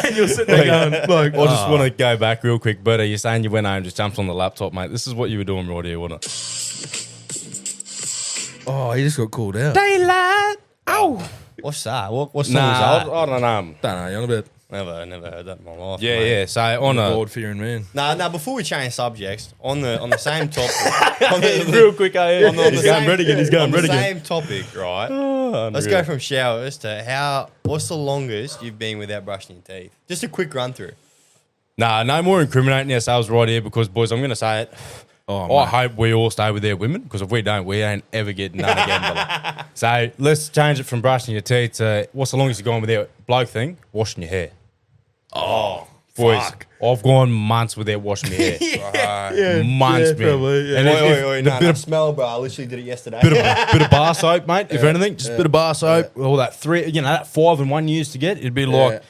and you're sitting there going, like, I just want to go back real quick, but you're saying you went home, just jumped on the laptop, mate. This is what you were doing right here, wasn't it? oh, he just got called out. Daylight. Oh. What's that? What song Nah, is that? I don't know. Don't know, you're on a bit Never heard that in my life. Yeah, mate. yeah. So on a God fearing man. Nah. Before we change subjects, on the same topic, on the, real quick, on the he's same- going red again. He's going on red the again. same topic, right? Let's go from showers to what's the longest you've been without brushing your teeth? Just a quick run through. Nah, no more incriminating ourselves right here because, boys, I'm going to say it. Oh, I mate. hope we all stay with their women, because if we don't, we ain't ever getting none again, brother. So let's change it from brushing your teeth to what's the longest you've gone with their bloke thing? Washing your hair. Oh, Boys, fuck. I've gone months without washing my hair. Yeah, Months, man. probably, yeah. And Oi, if nah, the nah, smell, bro. I literally did it yesterday. bit of bar soap, mate. If anything, just a bit of bar soap. All that that 5 in 1 you used to get. It'd be like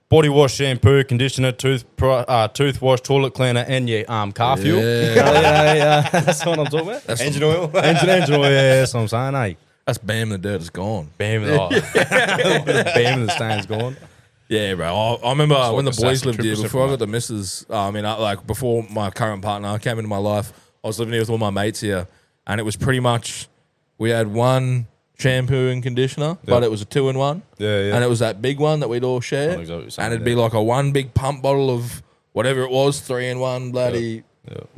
body wash, shampoo, conditioner, toothwash, toilet cleaner, and your car fuel. Yeah. That's what I'm talking about. That's Engine oil. Engine oil. Yeah, that's what I'm saying. Hey, That's bam, the dirt is gone. bam, bam, the stain's gone. Yeah, bro. I remember when the the boys sassy lived here, triple before I sipper, got the missus, before my current partner came into my life, I was living here with all my mates here, and it was pretty much, we had one shampoo and conditioner, but it was a 2-in-1. Yeah. And it was that big one that we'd all share. I know exactly what you're saying, And it'd be like a one big pump bottle of whatever it was, 3-in-1, bloody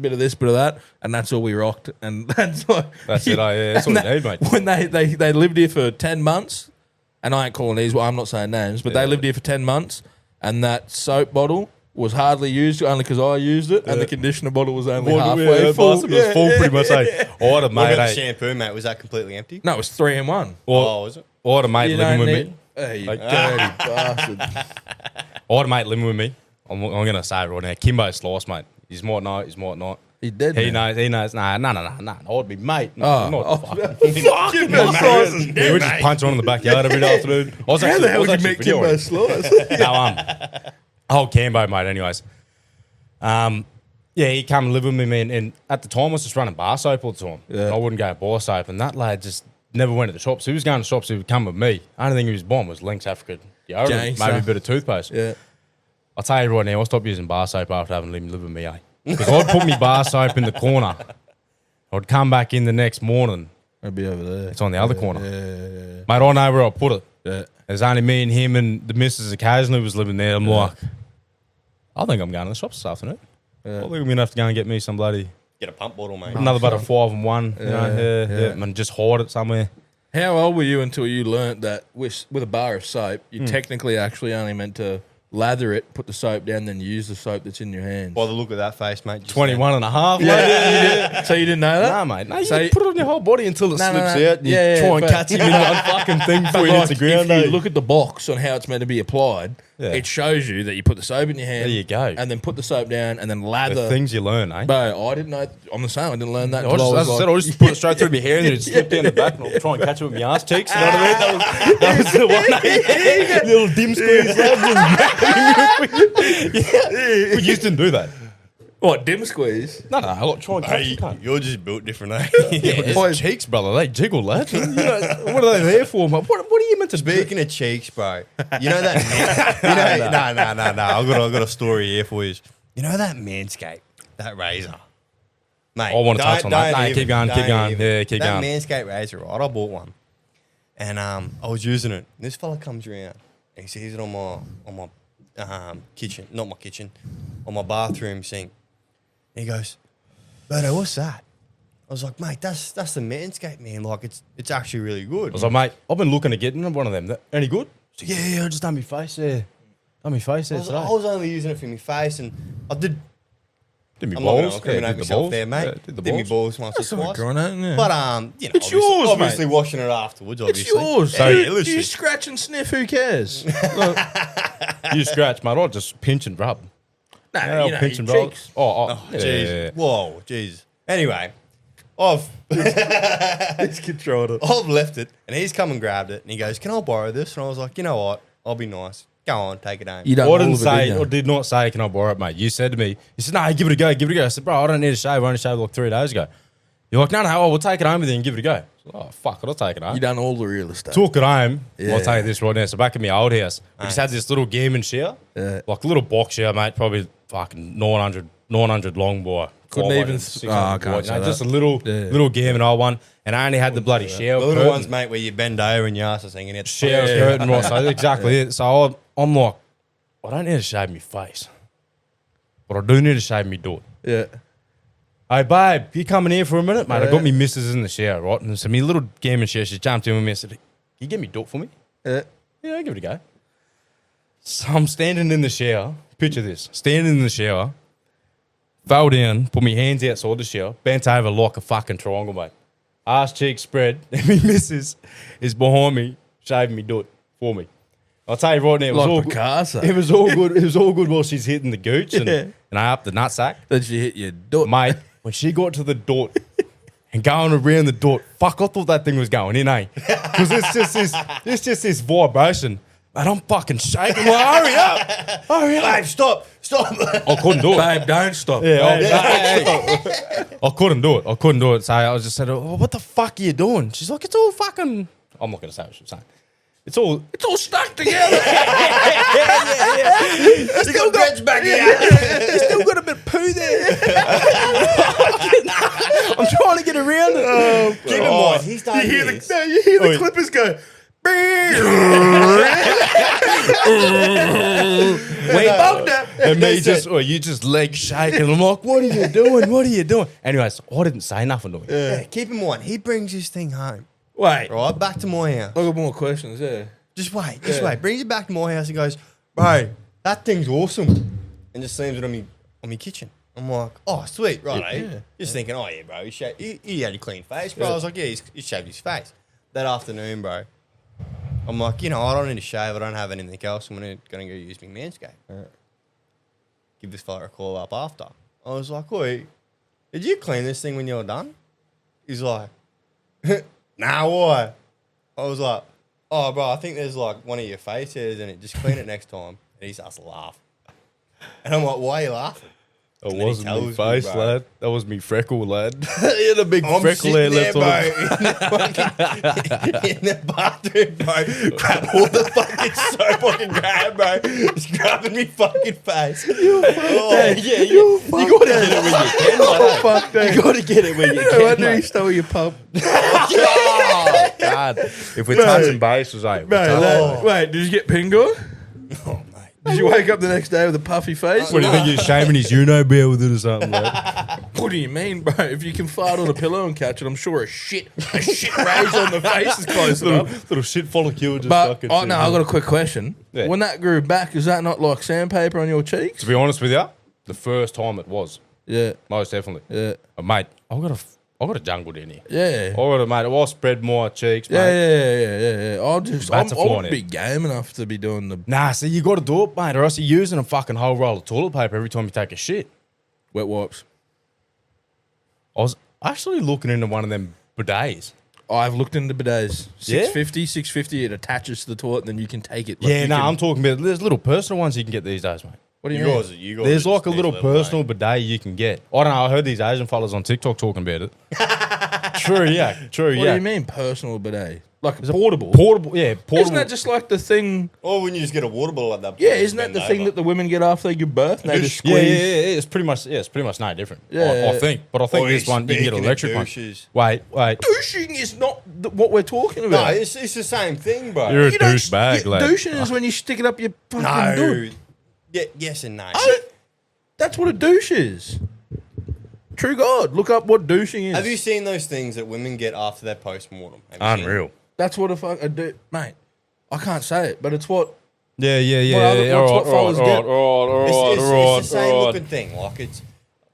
bit of this, bit of that, and that's all we rocked. And that's like, That's it. That's what you need, mate. when they lived here for 10 months, and I ain't calling these, well, I'm not saying names, but they lived here for 10 months, and that soap bottle was hardly used, only because I used it, and the conditioner bottle was only halfway full. It was full pretty much. I'd have What about made the a shampoo, mate? Was that completely empty? No, it was 3-in-1. Was it? I had a mate You living don't with need- me. Hey, you Like- dirty bastard. I had a mate living with me. I'm going to say it right now. Kimbo Slice, mate. He's might know, he's might not. He dead, He man. knows. Nah. I'd be mate. Oh. Not fucking. Kimbo Slice is He dead, would just mate. punch on in the backyard every afternoon. I was How actually, the hell I was would you actually make Kimbo videoing. Slice? No, whole Cambo, mate, anyways. Yeah, he come and live with me, man, and at the time I was just running bar soap all the time. Yeah. And I wouldn't go bar soap, and that lad just never went to the shops. He was going to shops, he would come with me. Only thing he was buying was Lynx Africa deodorant, Gangster. maybe a bit of toothpaste. Yeah. I'll tell you right now, I stopped using bar soap after having him live with me, eh? Because I'd put me bar soap in the corner. I'd come back in the next morning. I'd be over there. It's on the other corner. Yeah. Mate, I know where I put it. Yeah. There's only me and him, and the missus occasionally was living there. I'm like, I think I'm going to the shops this afternoon. I think I'm going to have to go and get me some bloody, Get a pump bottle, mate. another bottle of 5-in-1, you know, and just hide it somewhere. How old were you until you learnt that with a bar of soap, you technically actually only meant to lather it, put the soap down, then use the soap that's in your hands? By the look of that face, mate. just 21 and a half. So you didn't know that? Nah, mate. No, you So- put it on your whole body until it No, no, slips no. out. And you Yeah, try and but- catch him in one fucking thing before But he hits like, the ground. if you eh? look at the box on how it's meant to be applied, Yeah. it shows you that you put the soap in your hand. There you go. And then put the soap down and then the lather. things you learn, eh? Bro, I didn't know. I'm the same. I didn't learn that. I until just, as I said, I just put it straight through my hair and then it slipped down the back and I'll try and catch it with my ass cheeks. You know what I mean? That was the one. Little dim squeeze. Yeah. We used to do that. What, dim squeeze? No, I got try and catch Hey, it. cunt. you're just built different, eh? His cheeks, brother, they jiggle, lads. You know, what are they there for, mate? What are you meant to speak? Speaking of cheeks, bro, you know that? No. I've got a story here for you. You know that Manscaped, that razor, mate. I wanna touch on that. don't No, even- keep going, keep don't going. even. Yeah, keep that going. Manscaped razor, right? I bought one, and I was using it. This fella comes around, and he sees it on my kitchen, not my kitchen, on my bathroom sink. And he goes, "Berto, what's that?" I was like, "Mate, that's the Manscaped, man. Like, it's actually really good." I was like, mate, I've been looking at getting one of them. Any good? So, yeah, I just done my face there. Done my face there today. I was only using it for my face, and I did. Did me I'm not going to balls. incriminate did the myself balls. there, mate. Yeah, did the did me balls. balls once That's or not twice. growing out, yeah. But you know, It's yours, obviously mate. washing it afterwards. It's Obviously, yours. Yeah, So yeah, you literally. scratch and sniff, who cares? You scratch, mate. I'll just pinch and rub. Nah, Yeah, you know, pinch and your rub. cheeks. Oh, yeah, Jeez. yeah, yeah. Whoa, jeez. Anyway, I've It's controlled it. I've left it, and he's come and grabbed it, and he goes, "Can I borrow this?" And I was like, "You know what? I'll be nice. Go on, take it home." You don't I all didn't of it, say, did you? or did not say, can I borrow it, mate? You said to me, you said, no, give it a go, give it a go. I said, bro, I don't need a shave. I only shaved like 3 days ago. You're like, no, we'll take it home with you and give it a go. I said, oh, fuck it, I'll take it home. You done all the real estate. Took it home. Yeah. I'll tell you this right now. So back in my old house, we just had this little gaming shower. Yeah. Like a little box shower, mate, probably fucking 900 long, boy. Couldn't Wide, even- 600 I can't wide, say that. just a little gaming old one. And I only had the bloody shower The little curtain. ones, mate, where you bend over and your ass is hanging out. Shower curtain, right? So exactly it. So I'm like, I don't need to shave my face, but I do need to shave my door. Yeah. Hey, babe, you coming here for a minute, mate? I got me missus in the shower, right? And so my little gaming chair, she jumped in with me and said, "Can you get me door for me?" Yeah. Yeah, I'll give it a go. So I'm standing in the shower. Picture this: standing in the shower, Fell down, put my hands outside the shower, bent over like a fucking triangle, mate. Ass cheek spread, and my missus is behind me, shaving me doot for me. I'll tell you right now, it was Like all Picasso. good. It was all good. It was all good while she's hitting the gooch and I up the nutsack. Then she hit your doot. Mate, when she got to the doot and going around the doot, fuck, I thought that thing was going in, eh? Because it's just this vibration. Mate, I'm fucking shaking. Like, hurry up. Hurry up. Babe, stop. I couldn't do it. Babe, don't stop. I couldn't do it. I couldn't do it. So I was just saying, oh, what the fuck are you doing? She's like, it's all fucking... I'm not going to say what she's saying. It's all stuck together. Still got back here. You still got a bit of poo there. I'm trying to get around it. Keep in mind, he's done this. You hear the clippers go. Wait, and me just, you just leg shaking. I'm like, what are you doing? What are you doing? Anyways, I didn't say nothing to him. Yeah, keep in mind, he brings his thing home. Wait. Right, back to my house. I got more questions, yeah. Just wait. Brings it back to my house and goes, bro, that thing's awesome. And just slams it on me kitchen. I'm like, oh, sweet, right, eh? Just thinking, oh, yeah, bro, he had a clean face, bro. I was like, yeah, he shaved his face. That afternoon, bro, I'm like, I don't need to shave. I don't have anything else. I'm going to go use my Manscaped. Give this fella a call up after. I was like, oi, did you clean this thing when you were done? He's like, nah, why? I was like, oh, bro, I think there's like one of your face hairs in it. Just clean it next time. And he starts to laugh. And I'm like, why are you laughing? That And then he wasn't me tells face, bro. lad. That was me freckle, lad. He had a big I'm freckle sitting there there, left bro, on him. in the bathroom, bro. Grab all the fucking soap I can grab, bro. Just grabbing me fucking face. You gotta get it when you can, mate. You gotta get it when you I can, wonder he mate. stole your pub. Oh, God. If we're touching base, was like, Wait, did you get pingo? Oh, mate. Did you wake up the next day with a puffy face? what do you think you're shaving his bear with it or something, lad? What do you mean, bro? If you can fart on a pillow and catch it, I'm sure a shit raise on the face is close enough. Little shit follicle just But fucking... oh no, I got a quick question. Yeah. When that grew back, is that not like sandpaper on your cheeks? To be honest with you, the first time it was. Yeah, Most definitely. yeah, Mate, I got a jungle down here. yeah. I got a mate. I spread my cheeks, mate. Yeah. I That's a wouldn't fly be game enough to be doing the Nah, see, you got to do it, mate, or else you're using a fucking whole roll of toilet paper every time you take a shit. wet wipes. I was actually looking into one of them bidets. I've looked into bidets. Yeah? 650, it attaches to the toilet, and then you can take it. Like, Yeah, you no, can- I'm talking about, there's little personal ones you can get these days, mate. What do you mean? There's like a little personal bidet you can get. I don't know, I heard these Asian fellas on TikTok talking about it. True, yeah. What do you mean personal bidet? Like portable? Portable, yeah, portable. Isn't that just like the thing? Or when you just get a water bottle at that point. Yeah, isn't that the thing that the women get after they give birth? And they just yeah, squeeze. it's pretty much no different. Yeah. I think. But I think this one, you can get an electric one. Wait. Douching is not what we're talking No, about. it's the same thing, bro. You're a You don't- douchebag, lad. Douching is when you stick it up your fucking no. dude. Yeah, yes and no. That's what a douche is. True God, look up what douching is. Have you seen those things that women get after their post-mortem? Have you seen Unreal. That's what a dude, mate. I can't say it, but it's what. Yeah. What's what fellas get? It's the same looking thing. Like it's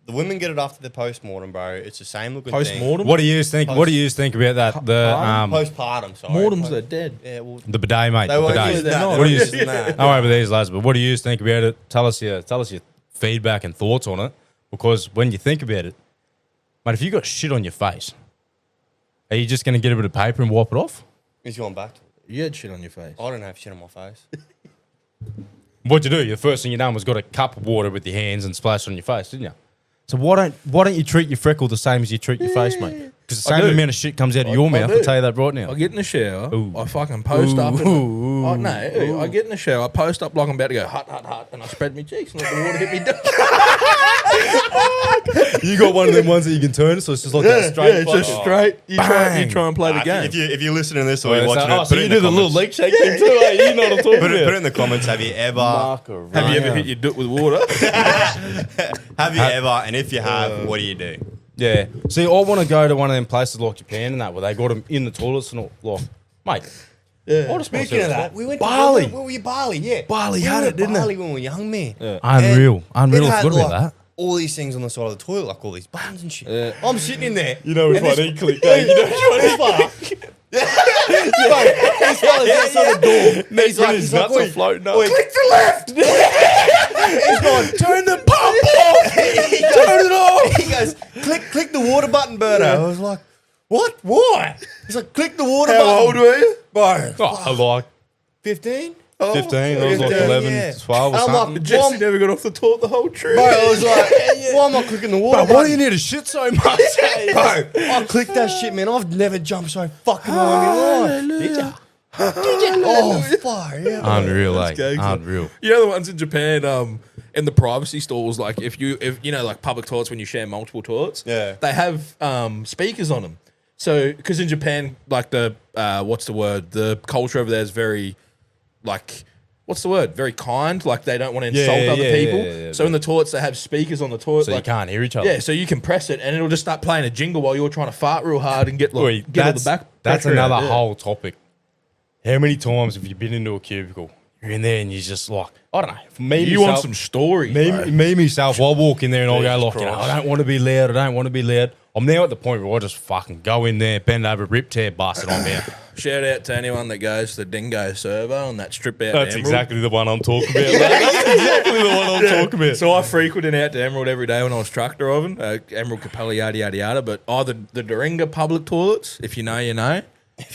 the women get it after the post-mortem, bro. It's the same looking thing. Post-mortem? What do you think? What do you think about that? The Postpartum, sorry. Mortems are dead. Yeah, well, the bidet, mate. they The won't bidet. use that. What do you? They won't use that. Don't worry about these lads, but what do you think about it? Tell us your feedback and thoughts on it. Because when you think about it, mate, if you got shit on your face, are you just going to get a bit of paper and wipe it off? He's going back to it. You had shit on your face. I don't have shit on my face. What'd you do? The first thing you done was got a cup of water with your hands and splashed it on your face, didn't you? So why don't you treat your freckle the same as you treat your face, mate? Because the I same do. amount of shit comes out of your mouth. do. I'll tell you that right now. I get in the shower. Ooh. I fucking post up. And Ooh. I get in the shower. I post up like I'm about to go hut, and I spread my cheeks and let the water hit me down. You got one of them ones that you can turn, so it's just like that straight. it's just fucking- straight. You Bang. try and play the game. If you're listening to this or Oh, you're watching it, so put it you in do the the little comments. leg shake thing too, eh? You know what I'm talking Put it about. in the comments. Have you ever? Have you ever hit your dick with water? Have you ever? And if you have, what do you do? Yeah. See, I want to go to one of them places like Japan and that, where they got them in the toilets and all. Like, mate. Yeah. I just wanna see Speaking of what's that, up. we went Bali. To Bali. Where were you? Bali, yeah. Bali We had went it, didn't Bali it? when we were young, man. Unreal. And Unreal. it I had, forgot about like, that. all these things on the side of the toilet, like all these buttons and shit. I'm sitting in there. You know which one he clicked. You know which one he This fella's outside the door. He's like, his nuts are floating up. Click the left. He's going, Turn the pump off. Turn it off. He goes, click the water button, Berto. I was like, what? Why? He's like, click the water button. How old were you? Bro, Oh, like 15? 15. I was like 15, 11, yeah. 12 or I'm something. like, Jesse never got off the toilet the whole trip. Bro, I was like, why am I clicking the water Bro, why do you button? need to shit so much? Bro, I clicked that shit, man. I've never jumped so fucking high in my life. Did ya? Oh, fuck, yeah. Unreal, like, gags. unreal. You know the ones in Japan, in the privacy stalls, like if you know, like public toilets when you share multiple toilets, Yeah. they have speakers on them. So, because in Japan, like the what's the word? The culture over there is very, like, what's the word? Very kind. Like they don't want to insult other people. So in the toilets, they have speakers on the toilet. So like, you can't hear each other. yeah, so you can press it and it'll just start playing a jingle while you're trying to fart real hard and get Boy, get all the back. that's pressure out, another yeah. whole topic. How many times have you been into a cubicle? You're in there and you're just like, I don't know. For me, You want some story, bro. me myself, I'll walk in there and I'll go like, Christ. I don't want to be loud. I don't want to be loud. I'm now at the point where I just fucking go in there, bend over, rip, tear, bust it on there. Shout out to anyone that goes to the Dingo servo on that strip out. That's to Emerald. exactly the one I'm talking about. That's exactly the one I'm talking about. So I frequented out to Emerald every day when I was truck driving. Emerald, Capella, yada yada yada. But either the Doringa public toilets, if you know, you know,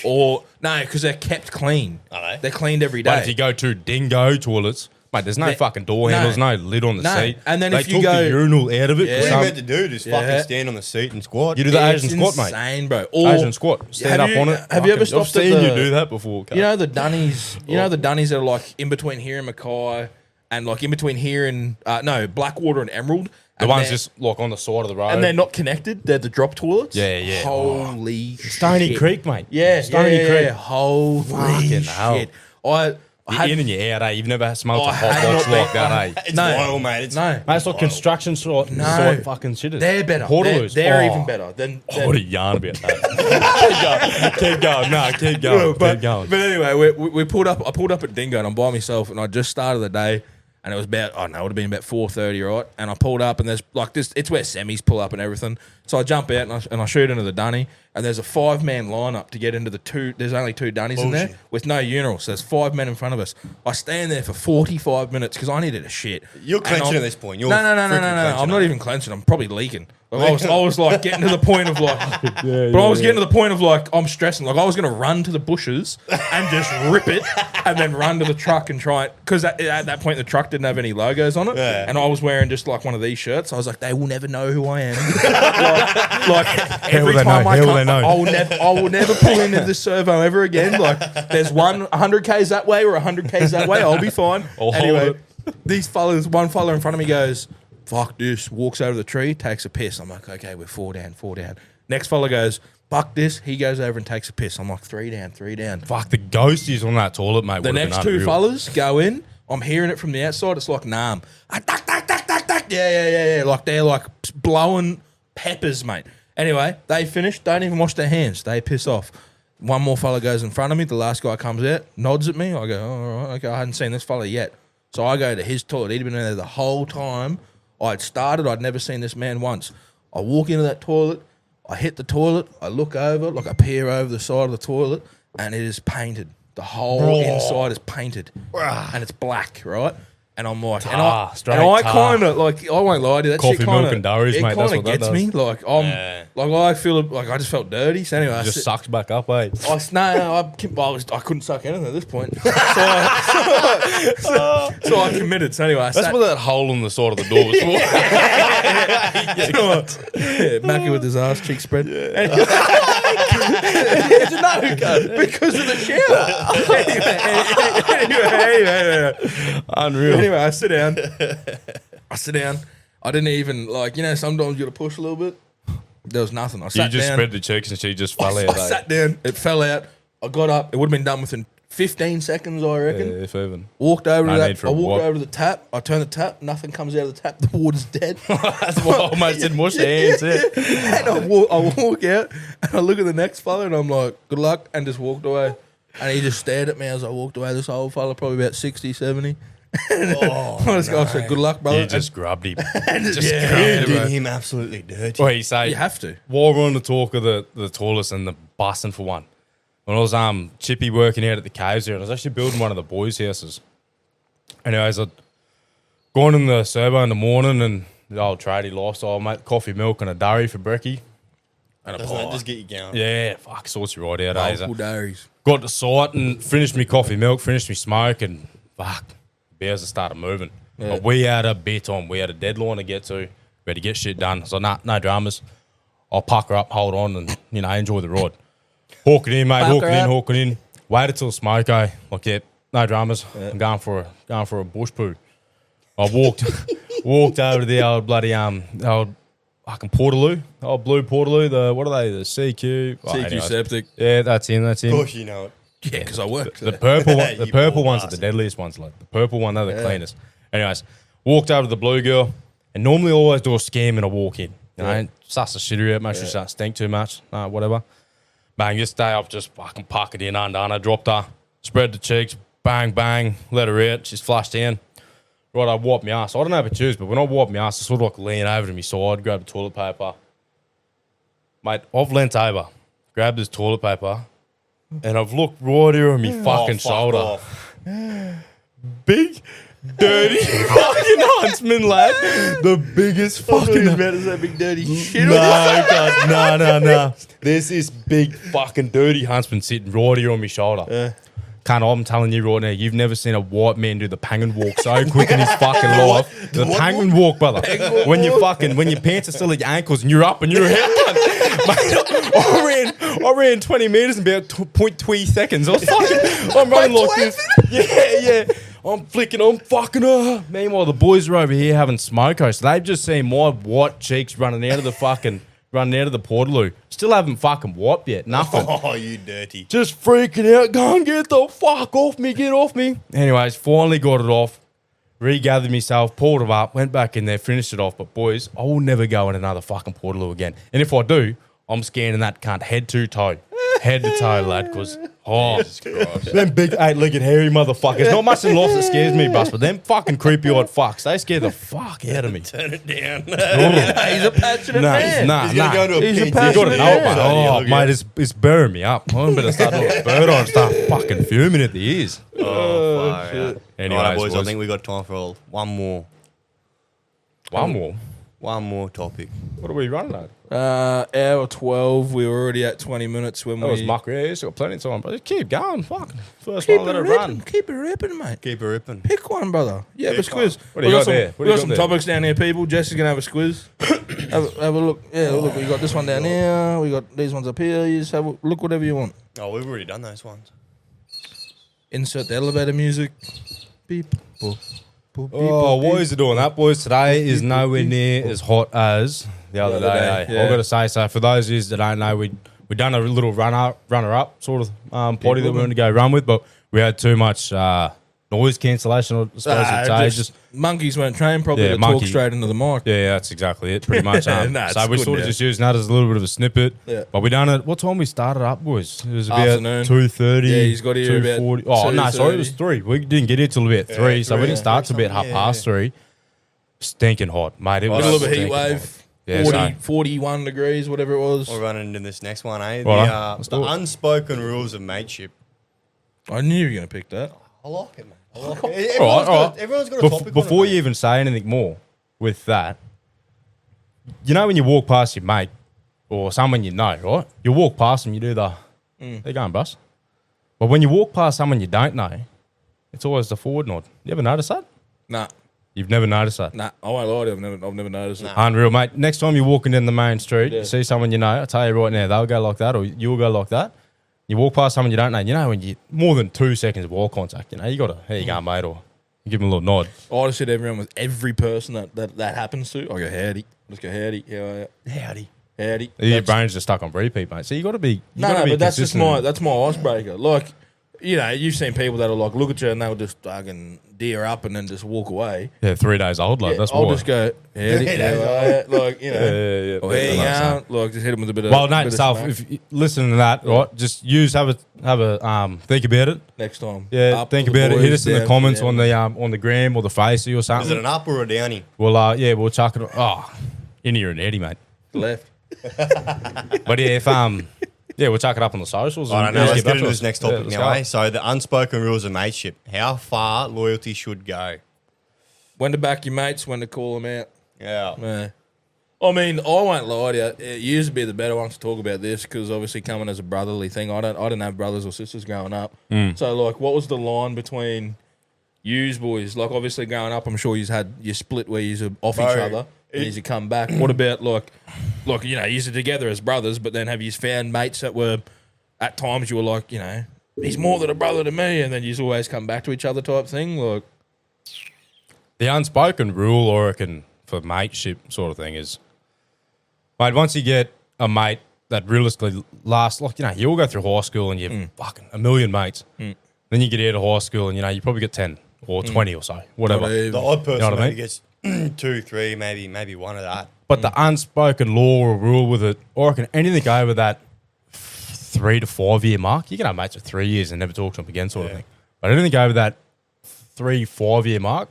or no, because they're kept clean. Are they? They're cleaned every day. But if you go to Dingo toilets, mate, there's no fucking door handles, no lid on the No. seat. And then they if you took go- the urinal out of it. Yeah. What are you some- meant to do? Just Yeah. fucking stand on the seat and squat? You do the It's Asian squat, mate. insane, bro. Or, Asian squat. Stand Have up you- on it. have you ever Fucking- stopped at I've seen the- you do that before. You know the Dunnies. You know the Dunnies that are like in between here and Mackay, and like in between here and Blackwater and Emerald. the and ones they're- just like on the side of the road. and they're not connected. They're the drop toilets. Yeah, yeah. Holy Stony shit. Creek, mate. Yeah, Stony yeah, Creek. yeah. Holy Fucking hell. shit. I You're had, in and you're out, eh? You've never smelled I a hot had box not like been- that, eh? It's No. vital, mate. It's No. Mate, it's like construction site, site fucking shitters. they're better. Portaloos. They're Oh. even better than. What a yarn about that. keep going. No, keep going. Keep going. But anyway, we pulled up. I pulled up at Dingo and I'm by myself, and I just started the day, and it was about it would have been about 4:30, right? And I pulled up, and there's like this. It's where semis pull up and everything. So I jump out and I shoot into the dunny, and there's a 5-man lineup to get into the two. There's only 2 dunnies in there with no urinals. So there's 5 men in front of us. I stand there for 45 minutes because I needed a shit. You're And clenching I'm- at this point. You're no. freaking clenching, I'm not aren't even clenching. I'm probably leaking. Like, I was like getting to the point of like, but I was getting to the point of like I'm stressing. Like I was gonna run to the bushes and just rip it, and then run to the truck and try it because at that point the truck didn't have any logos on it, Yeah. and I was wearing just like one of these shirts. I was like, they will never know who I am. like every will they time know? I How will come, they know? I will never pull into this servo ever again. Like there's 100 k's that way or 100 k's that way. I'll be fine. I'll hold Anyway, it. these fellas, one fella in front of me goes, fuck this, walks over the tree, takes a piss. I'm like, okay, we're 4 down. Next fella goes, fuck this. He goes over and takes a piss. I'm like, 3 down. Fuck, the ghosties on that toilet, mate. The would've next been 2 unreal. fellas go in. I'm hearing it from the outside. It's like, nah. Yeah. Like they're like blowing peppers, mate. Anyway, they finish, don't even wash their hands. They piss off. One more fella goes in front of me. The last guy comes out, nods at me. I go, oh, all right, okay, I hadn't seen this fella yet. So I go to his toilet. He'd been in there the whole time. I'd started. I'd never seen this man once. I walk into that toilet. I hit the toilet. I look over, like I peer over the side of the toilet, and it is painted. The whole inside is painted, and it's black, right? And I'm like, straight I tar. kind of like, I won't lie to you, that Coffee, shit kind milk, and durries, it mate, that's kind of what that gets does. me. Like I'm, Yeah. like I feel like I just felt dirty. So anyway, Just sucks back up, eh? I couldn't suck anything at this point. So I committed. So anyway, I That's sat, what that hole in the side of the door was for. Mackie with his ass cheek spread. Because of the shower. anyway. Unreal. Anyway, I sit down. I didn't even like, sometimes you got to push a little bit. There was nothing. I You sat just down. spread the cheeks and she just fell out. I sat down. It fell out. I got up. It would have been done within 15 seconds, I reckon. Yeah, if even. Walked over No to need that. for I a walked walk. over to the tap. I turned the tap. Nothing comes out of the tap. The water's dead. That's what I almost didn't wash their hands. Yeah. And I walk out and I look at the next fella and I'm like, good luck, and just walked away. And he just stared at me as I walked away. This old fella, probably about 60, 70. Oh, This guy said, "Good luck, brother." You just grubbed him. just yeah, did bro. him absolutely dirty. What you say? You have to. While we're on the talk of the tallest and the busting for one, when I was chippy working out at the caves there, and I was actually building one of the boys' houses. Anyways, I'd gone in the servo in the morning and the old tradie lifestyle, mate, coffee, milk, and a durry for brekkie. And Doesn't that just get you going? yeah, fuck, sorts you right out, eh? Local dairies. Got to site and finished me coffee, milk, finished me smoke, and fuck, the bears have started moving. Yeah. But we had a bit on. We had a deadline to get to. We had to get shit done. So, no dramas. I'll pucker up, hold on, and, enjoy the ride. Hawk it in, mate. Hawk it in. Waited till smoke, eh? Like, yeah, no dramas. Yeah. I'm going for a bush poo. I walked over to the old bloody old fucking Portaloo, old blue Portaloo. What are they? The CQ. Oh, CQ anyways. septic. Yeah, that's him. Of course you know it. Yeah, because I work. The purple one, the You purple poor ones are the bastard. deadliest ones. Like the purple one, they're the Yeah. cleanest. Anyways, walked over to the blue girl, and normally I always do a scam and I walk in. Yeah. Suss the shit out, make sure she doesn't stink too much. Whatever. Bang, this day I've just fucking puckered in undone. Dropped her, spread the cheeks, bang, bang, let her out. She's flushed down. Right, I wiped my ass. I don't know if it's used, but when I wipe my ass, I sort of like lean over to my side, grab the toilet paper. Mate, I've leant over, grabbed this toilet paper, and I've looked right here on my fucking fuck shoulder. off. Big, dirty fucking huntsman, lad. The biggest fucking. about to say big dirty shit. No. There's this big fucking dirty huntsman sitting right here on my shoulder. Can't, I'm telling you right now, you've never seen a white man do the penguin walk so quick in his fucking life. The penguin walk, brother. When your pants are still at your ankles and you're up and you're out. Mate, I ran 20 meters in about 0.3 seconds. I'm running like this. Yeah. I'm flicking, I'm fucking. Meanwhile, the boys are over here having smoko, so they've just seen my white cheeks running out of the Portaloo. Still haven't fucking wiped yet. Nothing. Oh, you dirty. Just freaking out, going, get the fuck off me, get off me. Anyways, finally got it off, regathered myself, pulled it up, went back in there, finished it off. But boys, I will never go in another fucking Portaloo again. And if I do, I'm scanning that cunt head to toe. Head to toe, lad, because, them big 8-legged hairy motherfuckers. Not much in life that scares me, bus, but them fucking creepy-eyed fucks, they scare the fuck out of me. Turn it down. He's a passionate man. Nah. He's going to go into a He's a pin. passionate You gotta know it, man. mate. Oh, mate, it's burying me up. I better start doing a bird on and start fucking fuming at the ears. Oh, far out. Anyways, Alright, boys, I boys. think we got time for one more One more. topic. What are we running at? Hour 12. We were already at 20 minutes when That was we. muck. Yeah, it's got plenty of time, but just keep going. Fuck. First Keep one, it let it ripping. run. Keep it ripping, mate. Keep it ripping. Pick one, brother. Yeah, Pick but squiz. What do you got there? What do We you got some got there? topics down here, people. Jess is going to have a squiz. have a look. Yeah, look. We got this one down here. We got these ones up here. You just have a look whatever you want. Oh, we've already done those ones. Insert the elevator music. Beep. Boop. Boop, beep, Oh, boop, what beep. is it doing? That, boys, today is nowhere near as hot as the other other day. day, eh? yeah. I've got to say, so for those of you that don't know, we done a little runner-up sort of potty that we wanted to go run with, but we had too much noise cancellation, I suppose you'd say. Just monkeys weren't trained properly Yeah, to monkey. talk straight into the mic. Yeah, that's exactly it, pretty much. Nah, So it's we good sort of now. just using that as a little bit of a snippet. Yeah. But we done it. What time we started up, boys? It was about Afternoon. 2:30. Yeah, he's got here about 2:40. Oh, no, sorry, it was 2:30. 3. We didn't get here till about 3, so we 3, didn't start till yeah. about half Yeah, past 3. Stinking hot, mate. It was Middle of a heat stinking hot. wave. Yeah, 40, so- 41 degrees, whatever it was. We're running into this next one, eh? Right, The let's do it. unspoken rules of mateship. I knew you were going to pick that. I like it, man. I like it. All right. Everyone's got a Bef- topic before on it, you even say anything more with that, you know when you walk past your mate or someone you know, right? You walk past them, you do the, they're going, bus. But when you walk past someone you don't know, it's always the forward nod. You ever notice that? Nah, You've never noticed that? I won't lie to you. I've never noticed it. Unreal, mate. Next time you're walking down the main street, Yeah. you see someone you know, I tell you right now, they'll go like that or you'll go like that. You walk past someone you don't know, when you more than 2 seconds of wall contact, you got to, here you go, mate, or you give them a little nod. I just said everyone with every person that happens to. I go, howdy. Just go, howdy. How are you? Howdy. Howdy. Your brain's just stuck on repeat, mate. So you got to be. No, but that's just my icebreaker. Like, you know, you've seen people that are like, look at you and they'll just fucking deer up and then just walk away. Yeah, 3 days old. Like, that's I'll why. just go, like, you know, Yeah. or here you go, like, just hit them with a bit of. Well, bit Nate, of self, smack if you listen to that, right, just have a think about it. next time. Yeah, Up think for the about it. boys, Hit us in the down comments for on the gram or the Facey or Is it something. an up or a downy? Well, yeah, we'll chuck it. Oh, in here and Eddie, mate. left. But yeah, if yeah, we'll chuck it up on the socials. I don't and know. just Let's back get into to this us. next Yeah, topic let's now. go. So the unspoken rules of mateship. How far loyalty should go? When to back your mates, when to call them out. Yeah. Yeah. I mean, I won't lie to you. It used to be the better ones to talk about this because obviously coming as a brotherly thing, I didn't have brothers or sisters growing up. So like, what was the line between yous boys? Like obviously growing up, I'm sure you had your split where you off each other and you come back. What about like you know, you're together as brothers, but then have you found mates that were at times you were like, you know, he's more than a brother to me, and then you always come back to each other type thing, like. The unspoken rule, I reckon, for mateship sort of thing is, mate, once you get a mate that realistically lasts, like, you know, you all go through high school and you've fucking a million mates. Then you get out of high school and, you know, you probably get 10 or 20 or so, whatever. The odd person You know what I maybe mean? gets 2, 3, maybe one of that. But the unspoken law or rule with it, I reckon anything over that 3 to 5 year mark, you can have mates for 3 years and never talk to them again, sort of thing. But anything over that 3-5 year mark,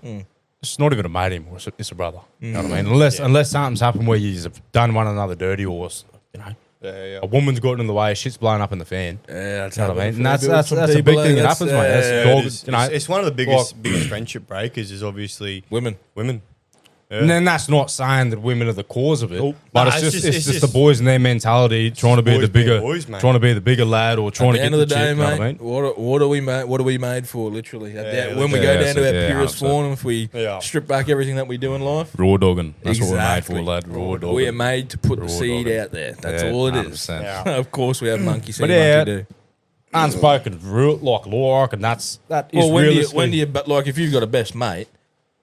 it's not even a mate anymore. It's a brother. You know what I mean? Unless something's happened where you've done one another dirty, or you know, a woman's gotten in the way, shit's blown up in the fan. Yeah, that's You know what I mean? And happened that's a big thing that happens, mate. That's It is. It's one of the biggest friendship breakers is obviously women. And then that's not saying that women are the cause of it, but No, it's just the boys and their mentality trying to be the boys being bigger, boys, mate. trying to be the bigger lad, or trying At to the get end of the day, chick, you know mate, what I mean? what are we made? What are we made for? Literally, when we literally. go Yeah, down to our yeah, purest 100%. form, if we strip back everything that we do in life, Raw dogging. That's what we're made Exactly. for, lad. Raw dogging. we are made to put the seed dogging. out there. That's Yeah, all it is. 100%. Yeah. Of course, we have monkey see, But yeah, monkey do. Unspoken rule, like law, I reckon that is Well, realistically. when do you, but like, if you've got a best mate,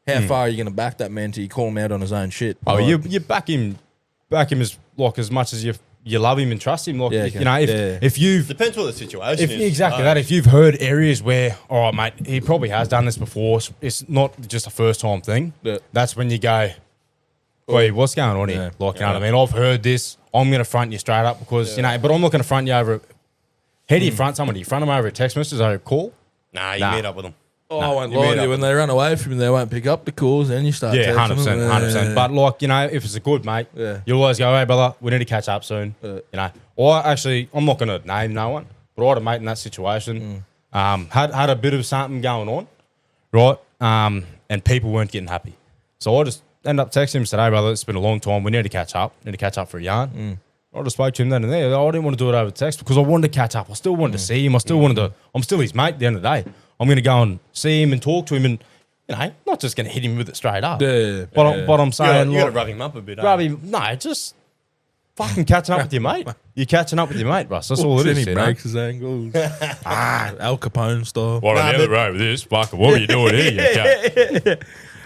how far are you going to back that man till you call him out on his own shit? Oh, Like, you back him as much as you love him and trust him. Like, Yeah, you know, yeah. if you've Depends what the situation is. exactly that. If you've heard areas where, all right, mate, he probably has done this before. It's not just a first time thing. Yeah. That's when you go, wait, what's going on here? Yeah. Like, you know what I mean? I've heard this. I'm going to front you straight up because you know, but I'm not going to front you over. How do you front somebody? You front them over a text message, over a call? Nah, you Nah. meet up with them. I won't you lie meet to up you. When they run away from you, they won't pick up the calls, and you start Yeah, texting 100%, them. 100%. But like, you know, if it's a good mate, Yeah. you'll always go, hey, brother, we need to catch up soon. You know, or actually, I'm not going to name no one, but I had a mate in that situation, had a bit of something going on, right? And people weren't getting happy. So I just ended up texting him and said, hey, brother, it's been a long time. We need to catch up. For a yarn. I just spoke to him then and there. I didn't want to do it over text because I wanted to catch up. I still wanted to see him. I still wanted to. I'm still his mate at the end of the day. I'm going to go and see him and talk to him and, you know, not just going to hit him with it straight up. Yeah, But I'm saying, You got to like, rub him up a bit. rub him. No, just fucking catching up with your mate. You're catching up with your mate, Russ. That's all it is. He You know? breaks his ankles. Al Capone style. Well, I never rode with this. Fuck, what are you doing here? You cunt?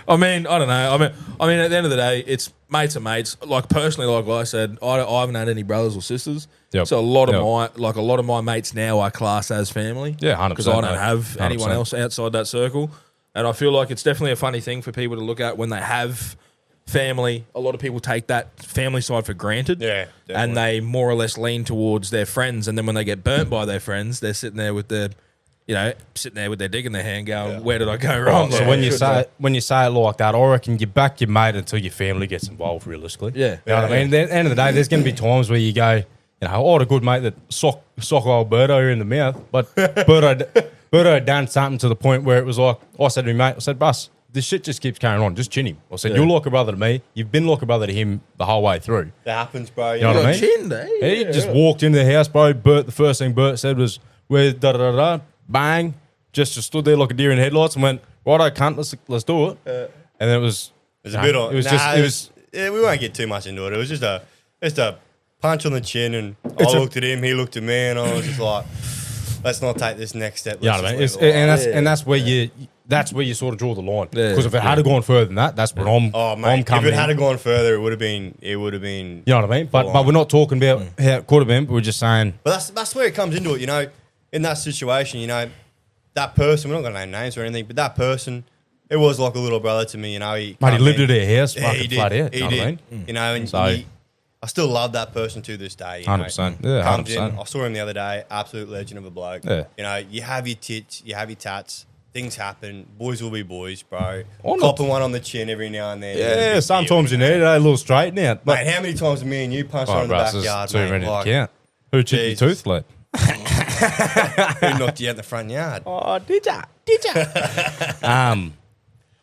I mean, I don't know. I mean, at the end of the day, it's mates are mates. Like personally, like I said, I haven't had any brothers or sisters. Yep. So a lot Yep. of my mates now are classed as family. Yeah, 100%, Because I don't mate. have anyone 100%. else outside that circle, and I feel like it's definitely a funny thing for people to look at when they have family. A lot of people take that family side for granted. Yeah, definitely. and they more or less lean towards their friends, and then when they get burnt by their friends, they're sitting there with their dick in their hand, going, "Where did I go wrong?" So Like, when you say it like that, I reckon you back your mate until your family gets involved. Realistically, Yeah. you know what I mean. At the end of the day, there's going to be times where you go, you know, I had a good mate that sock old Birdo here in the mouth, but Birdo had done something to the point where it was like, I said to my mate, I said, Bus, this shit just keeps carrying on, just chin him. I said, you're like a brother to me. You've been like a brother to him the whole way through. That happens, bro. You know what I mean? chinned, eh? He just walked into the house, bro. The first thing Bert said was, "Where da da da da," bang. Just stood there like a deer in headlights and went, "Righto, cunt, let's do it." And then it was There's a bit on. It was Yeah, we won't get too much into it. It was just a punch on the chin, and I looked at him, he looked at me, and I was just like, "Let's not take this next step." you know what I mean? And that's where you sort of draw the line. Yeah. Because if it had gone further than that, that's when I'm If coming it had in. gone further, it would have been. You know what I mean? But full on. we're not talking about how it could have been. But we're just saying, But that's where it comes into it, you know. In that situation, you know, that person, we're not going to name names or anything, but that person, it was like a little brother to me, you know. He lived at their house, Yeah, fucking flat out. He You know did. what I mean? You know, and So- I still love that person to this day. 100%. Yeah, Comes in, 100%. I saw him the other day, absolute legend of a bloke. Yeah. You know, you have your tits, you have your tats, things happen, boys will be boys, bro. Oh, Copping one on the chin every now and then. Yeah, sometimes you need it, a little straighten out. But, Mate, how many times have me and you punched one in the backyard, too mate? many to Like, count. Who chipped your Jesus. tooth, lad? who knocked you out in the front yard? Oh, did ya?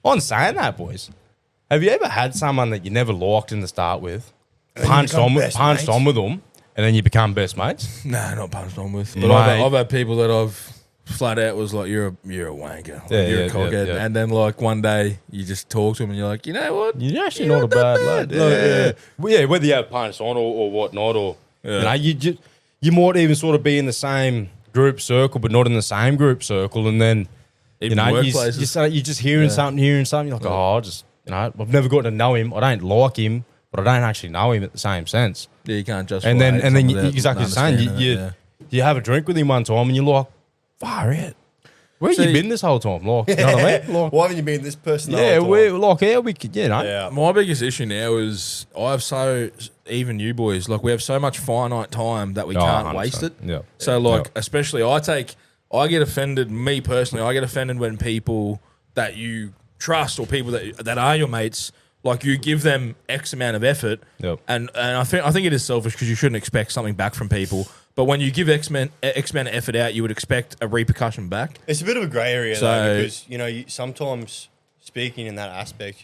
On saying that, boys, have you ever had someone that you never liked in the start with, punched become on best mates? with them, and then you become best mates? Nah, not punched on with. But Mate. I've had people that I've flat out was like, you're a wanker. Like, Yeah, you're yeah, a cockhead. yeah. And then like one day you just talk to them and you're like, you know what? You're actually not a bad lad. Yeah, whether you have punched on or whatnot, or you might even sort of be in the same group circle, but not in the same group circle, and then Even you're workplaces. just hearing something. You're like, oh, I've never got to know him. I don't like him, but I don't actually know him at the same sense. Yeah, you can't just. And then you, exactly the same. You have a drink with him one time, and you're like, far out. Where you See- been this whole time? Like, you know what I mean? Like, Why haven't you been this person? the yeah, whole time? we're like, yeah, we could, you know. Yeah. My biggest issue now is even you boys, like we have so much finite time that we can't 100%. waste it. Yeah. So like, especially I get offended, me personally, I get offended when people that you trust or people that are your mates, like you give them X amount of effort. Yep. And I think it is selfish because you shouldn't expect something back from people. But when you give X amount of effort out, you would expect a repercussion back. It's a bit of a grey area So- though, because sometimes speaking in that aspect,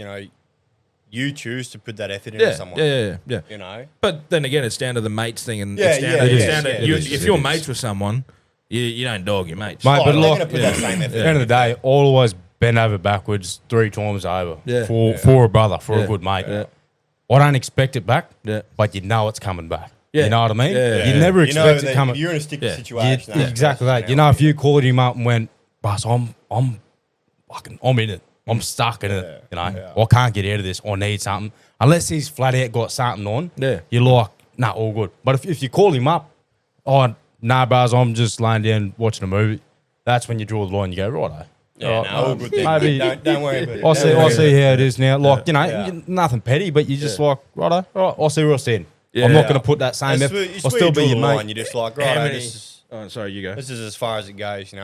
you choose to put that effort into someone. Yeah. You know, But then again, it's down to the mates thing, and Yeah, it's down yeah, to, it it's is, down to yeah, you, it is, if it you're is. mates with someone, you don't dog your mates. Mate, but they're like, gonna put that same effort. at the end of the day, always bend over backwards 3 times over Yeah. for a brother, for Yeah. a good mate. Yeah. I don't expect it back, Yeah. but you know it's coming back. Yeah. You know what I mean? Yeah. You never expect it that coming. if you're in a sticky Yeah. situation. Exactly that. You know, if you called him up and went, "Boss, I'm in it. I'm stuck in it. You know, I can't get out of this. I need something." Unless he's flat out got something on, Yeah. you're like, "Nah, all good." But if you call him up, "Oh, nah, bros, I'm just laying down watching a movie," that's when you draw the line. You go, "Righto." Yeah, no, all good thing. Maybe Don't worry about it. I see how it is now. Like, Yeah. nothing petty, but you just like, righto, all right, I'll see where I stand. Yeah. I'm not going to put that same It's effort. where- it's I'll where still you be draw your the mate. line. You're just like, How right, many- this sorry, you go. is as far as it goes.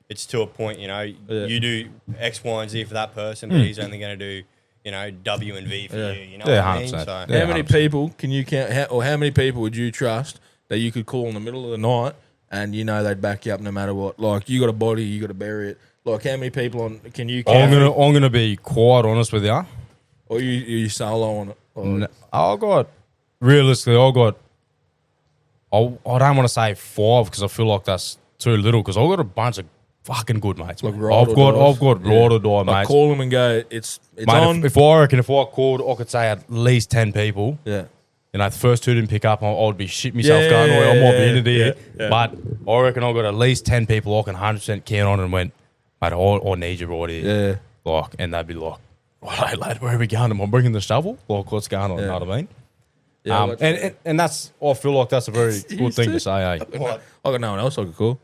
It's to a point. Yeah. You do X, Y, and Z for that person, but he's only going to do W and V for Yeah. you. You know Yeah, what I mean? 100%. So, Yeah. How many 100%. people can you count, or how many people would you trust that you could call in the middle of the night and they'd back you up no matter what? Like, you got a body, you got to bury it. Like, how many people can you count? I'm gonna be quite honest with you. Or you solo on it? Or, I got realistically, I don't want to say 5 because I feel like that's too little. Because I've got a bunch of fucking good mates. Like mate. ride or dies? I've got Yeah. ride or die like, mates. call them and go, it's Mate, on. if I called, I could say at least 10 people. Yeah. The first 2 didn't pick up, I would be shit myself Yeah, going, I might be in it yeah, here. yeah. But I reckon I've got at least 10 people I can 100% count on and went, mate, I need you right here. Yeah. Like, and they'd be like, right, lad, where are we going? Am I bringing the shovel? Like, what's going on? You know what I mean? Yeah, And that's, I feel like that's a very good thing to say, eh? What? I got no one else I could call.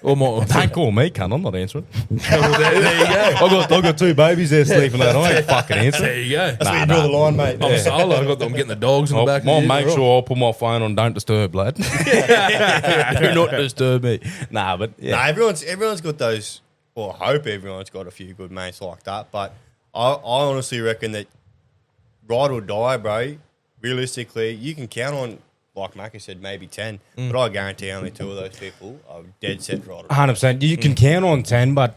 Or more. Don't call me, cunt. I'm not answering. there you go. I got 2 babies there sleeping that. I ain't fucking There answering. you go. That's where you draw the line, mate. I'm solo. I'm getting the dogs in the back. I'll of the make ear. sure I put my phone on don't disturb, lad. Do not disturb me. Nah, but yeah. Nah, everyone's got those. Well, I hope everyone's got a few good mates like that. But I honestly reckon that ride or die, bro. Realistically, you can count on, like Macca said, maybe 10. But I guarantee only 2 of those people are dead set ride or die. 100%. You can count on 10, but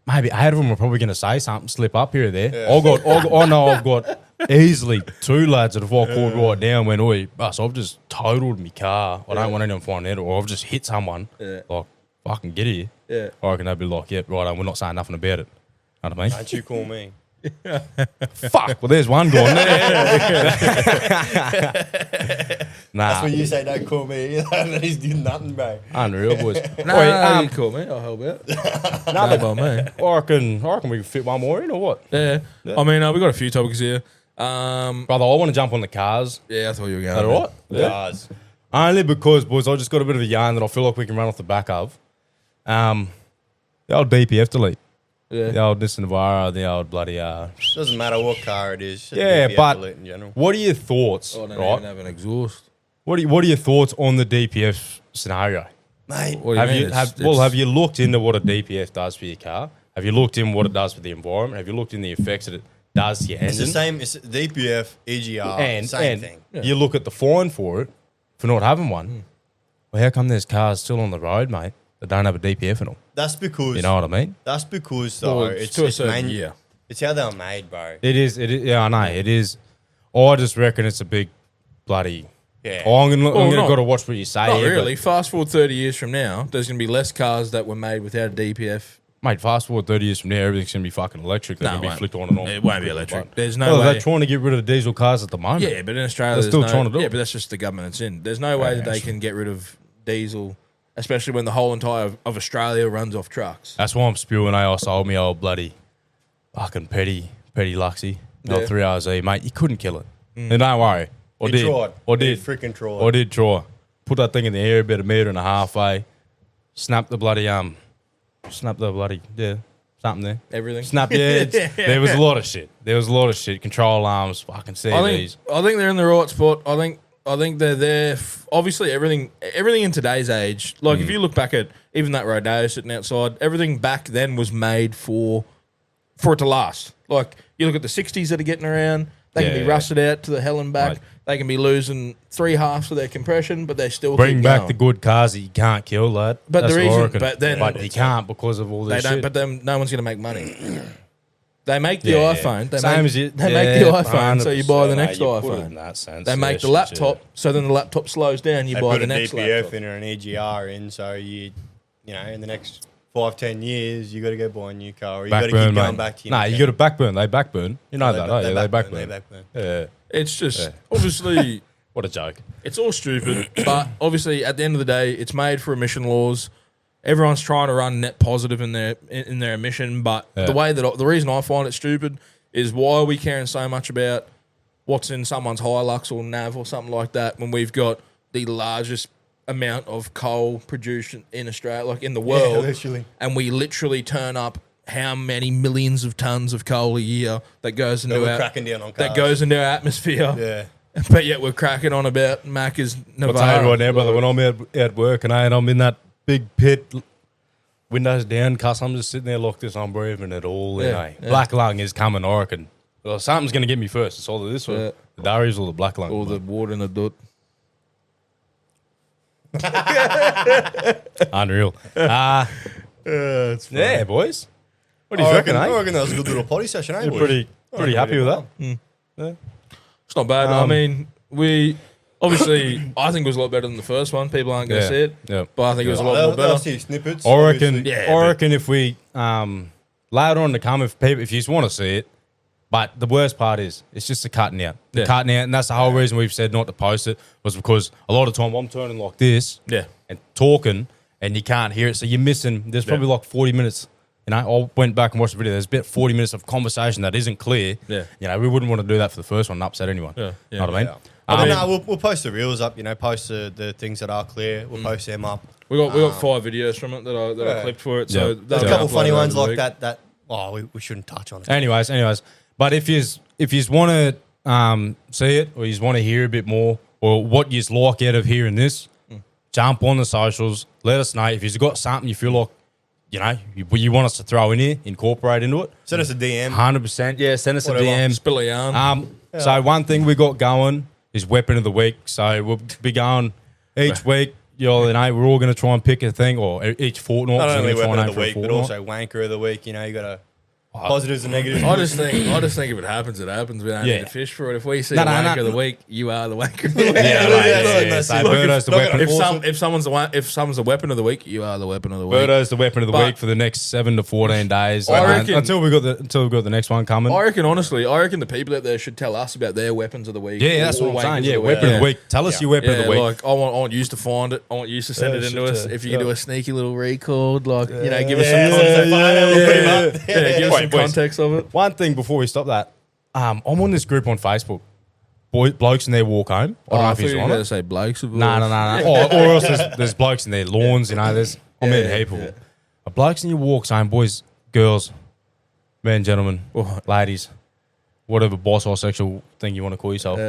maybe 8 of them are probably going to say something, slip up here or there. Yeah. I know I've got easily 2 lads that if I called right down went, oi, bus, I've just totaled my car. I don't want anyone finding out, or I've just hit someone. Yeah. Like, fucking get here. Yeah. I reckon they'd be like, yeah, right, we're not saying nothing about it. Know what I mean? Don't you call me. Fuck, well, there's one gone there. Nah, That's when you say don't call me. And then he's doing nothing, bro. unreal, boys. Nah, Oi, you call me. I'll help out. no, No, by me. I reckon we can fit one more in, or what? Yeah. I mean, we got a few topics here. Brother, I want to jump on the cars. Yeah, I thought you were going. Is that all right? Yes. Only because, boys, I just got a bit of a yarn that I feel like we can run off the back of. The old DPF delete. Yeah. The old Nissan Navara, the old bloody... Doesn't matter what car it is. Yeah, DPF but delete in general. what are your thoughts, I don't right? even have an exhaust. What are your thoughts on the DPF scenario? Mate, What do you mean? Have you looked into what a DPF does for your car? Have you looked in what it does for the environment? Have you looked in the effects that it does to your it's engine? the same. It's DPF, EGR, same thing. You look at the fine for it for not having one. Well, how come there's cars still on the road, mate, that don't have a DPF in them? That's because You know what I mean? That's because though it's to a certain year. It's how they're made, bro. It is. Yeah, I know. It is. I just reckon it's a big bloody. Yeah. Oh, I'm Well, gonna not- got to watch what you say. Not here, really. Fast forward 30 years from now, there's going to be less cars that were made without a DPF. but, mate. Fast forward 30 years from now, everything's gonna be fucking electric. They're No, gonna it be won't. flicked on and off. It won't be electric. But- There's no Well, way. they're trying to get rid of the diesel cars at the moment. Yeah, but in Australia, They're there's still no, trying to do Yeah, it. but that's just the government's in. There's no way that they can get rid of diesel, especially when the whole entire of Australia runs off trucks. That's why I'm spewing. I sold me old bloody fucking petty Luxy. Yeah. 3RZ, mate. You couldn't kill it. And don't worry. Or You did. tried. Or You did. freaking tried. Or did try. Put that thing in the air about a metre and a half, Snap the bloody something there. Everything. Snap, yeah. There was a lot of shit. Control arms, fucking CVs. I think they're in the right spot. I think they're there. Obviously, everything in today's age, like if you look back at even that Rodeo sitting outside, everything back then was made for it to last. Like you look at the 60s that are getting around, they can be rusted out to the hell and back. Right. They can be losing 3/2 of their compression, but they still Bring keep back going. the good cars that you can't kill, lad. But That's the what I reason- reckon. but then- you can't because of all They this don't. shit. But then no one's going to make money. They make the Yeah, iPhone. yeah. They make the iPhone, so you buy the next iPhone. In that sense, They make the laptop, so then the laptop slows down. You They buy put the a next DPF laptop. in or an EGR in, so you know, in the next 5-10 years, you got to go buy a new car, or you got to keep Backburn, going mate. back to your Nah, you got to backburn. They backburn. You know that, oh yeah, they backburn. backburn. Yeah. It's just Yeah. obviously What a joke. it's all stupid, but obviously at the end of the day, it's made for emission laws. Everyone's trying to run net positive in their emission, but Yeah. the reason I find it stupid is why are we caring so much about what's in someone's Hilux or Nav or something like that when we've got the largest amount of coal produced in Australia, like in the world, literally. and we literally turn up how many millions of tons of coal a year that goes into we're our cracking down on that cars. goes into our atmosphere. Yeah. But yet we're cracking on about Macca's I'll tell you right now, Navara. brother, when I'm out at work and I'm in that big pit, windows down, cuss, I'm just sitting there like this, I'm breathing it all in, Yeah, yeah. Black lung is coming, I reckon. Well, something's going to get me first. It's either this or Yeah. the Darius or the black lung. Or the water in the dot. Unreal. Yeah, boys. What do you I reckon, I eh? reckon that was a good little potty session, eh? You're boys? pretty happy with that? It's not bad. I Um, mean, we obviously I think it was a lot better than the first one. People aren't going to Yeah, see it, yeah. but I think it was a lot They'll more better. see snippets. I reckon. obviously. Yeah, I but- reckon if we later on to come, if you just want to see it, but the worst part is it's just the cutting out, Yeah. and that's the whole reason we've said not to post it was because a lot of time I'm turning like this, Yeah. and talking, and you can't hear it, so you're missing. There's probably like 40 minutes. You know, I went back and watched the video. There's about 40 minutes of conversation that isn't clear. Yeah. You know, we wouldn't want to do that for the first one and upset anyone. Yeah, yeah. Know what I mean? Yeah. But no, we'll post the reels up. You know, post the things that are clear. We'll post them up. We got 5 videos from it that I Yeah. clipped for it. Yeah. So There's that'll a be couple uploaded funny over ones the like week. that. We shouldn't touch on it. Anyways, but if you want to see it or you want to hear a bit more or what you like out of hearing this, jump on the socials. Let us know if you've got something you feel like you want us to throw in here, incorporate into it. Send us a DM. 100%. Yeah, send us Whatever. a DM. Spill a yarn. So one thing we got going is weapon of the week. So we'll be going each week. We're all going to try and pick a thing, or each fortnight. Not so only we're gonna try weapon and of the aim week, for a but fortnight. also wanker of the week. You know, you got to positives and negatives. I just think if it happens, it happens. We don't Yeah. need to fish for it. If we see No, a no, wanker no. of the week, you are the wanker of the week. Yeah. So Look, Birdo's the look, weapon. If someone's a weapon of the week, you are the weapon of the week. Birdo's the weapon of the But- week for the next 7 to 14 days. I reckon- until we've got the next one coming. I reckon the people out there should tell us about their weapons of the week. Yeah, that's or what I'm saying. wankers Yeah, of the weapon of the Yeah. week. Tell us your weapon Yeah, of the week. like I want you to find it. I want you to send Yeah, it into shit, us. yeah. If you can do a sneaky little record, like give us some Yeah, context. we'll put him up. Yeah, give us some Boys. context of it. One thing before we stop that, I'm on this group on Facebook. Blokes in their walk home. I don't know if he's on it. say blokes. No. Or else there's blokes in their lawns. I'm in heap of them. A bloke's in your walk home, boys, girls, men, gentlemen, ladies, whatever boss or sexual thing you want to call yourself.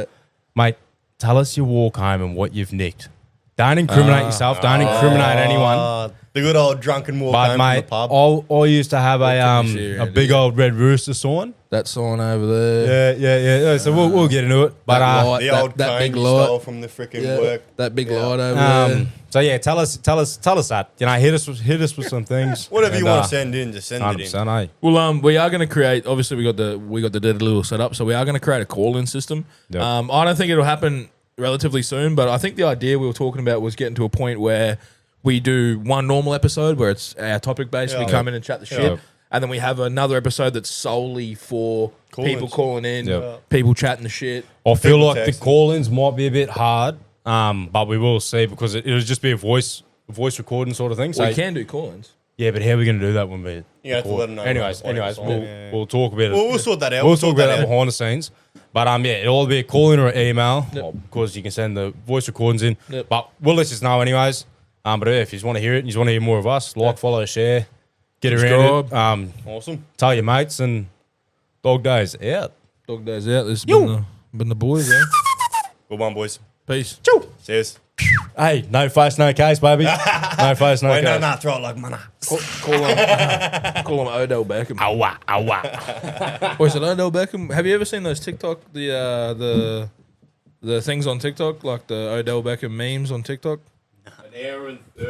Mate, tell us your walk home and what you've nicked. Don't incriminate yourself. Don't incriminate anyone. The good old drunken walk But home mate, from the pub. I used to have a big old red rooster sign. That sign over there. Yeah. So we'll get into it. But The old that cone big you light. stole from the freaking work. That big light over there. so yeah, tell us that. You know, hit us with some things. Whatever And, you want to send in, just send it in. 100%, eh? Well, we are going to create. Obviously, we got the dead little setup, so we are going to create a call-in system. Yep. I don't think it'll happen relatively soon, but I think the idea we were talking about was getting to a point where we do one normal episode where it's our topic based. We come in and chat the shit, and then we have another episode that's solely for people calling in, people chatting the shit. I feel People like the texting. call-ins might be a bit hard, but we will see because it'll just be a voice recording sort of thing. So We can do call-ins. yeah, but how are we going to do that when we? You have to let them know. Anyways, when it's on. we'll talk about it. We'll sort that out. We'll talk about that behind the scenes. But yeah, it'll be a call in or an email because you can send the voice recordings in. Yep. But we'll let you know anyways. But yeah, if you just want to hear it and you just want to hear more of us, like, follow, share, get around it. Awesome. Tell your mates and Dawg Dayz out. Dawg Dayz out. This has been the boys, eh? Good one, boys. Peace. Cheers. Hey, no face, no case, baby. No face, no Wait, case. no, throw it like mana. Call him Odell Beckham. Owa. Boys, Odell Beckham. Have you ever seen those TikTok the things on TikTok like the Odell Beckham memes on TikTok? An hour and 30.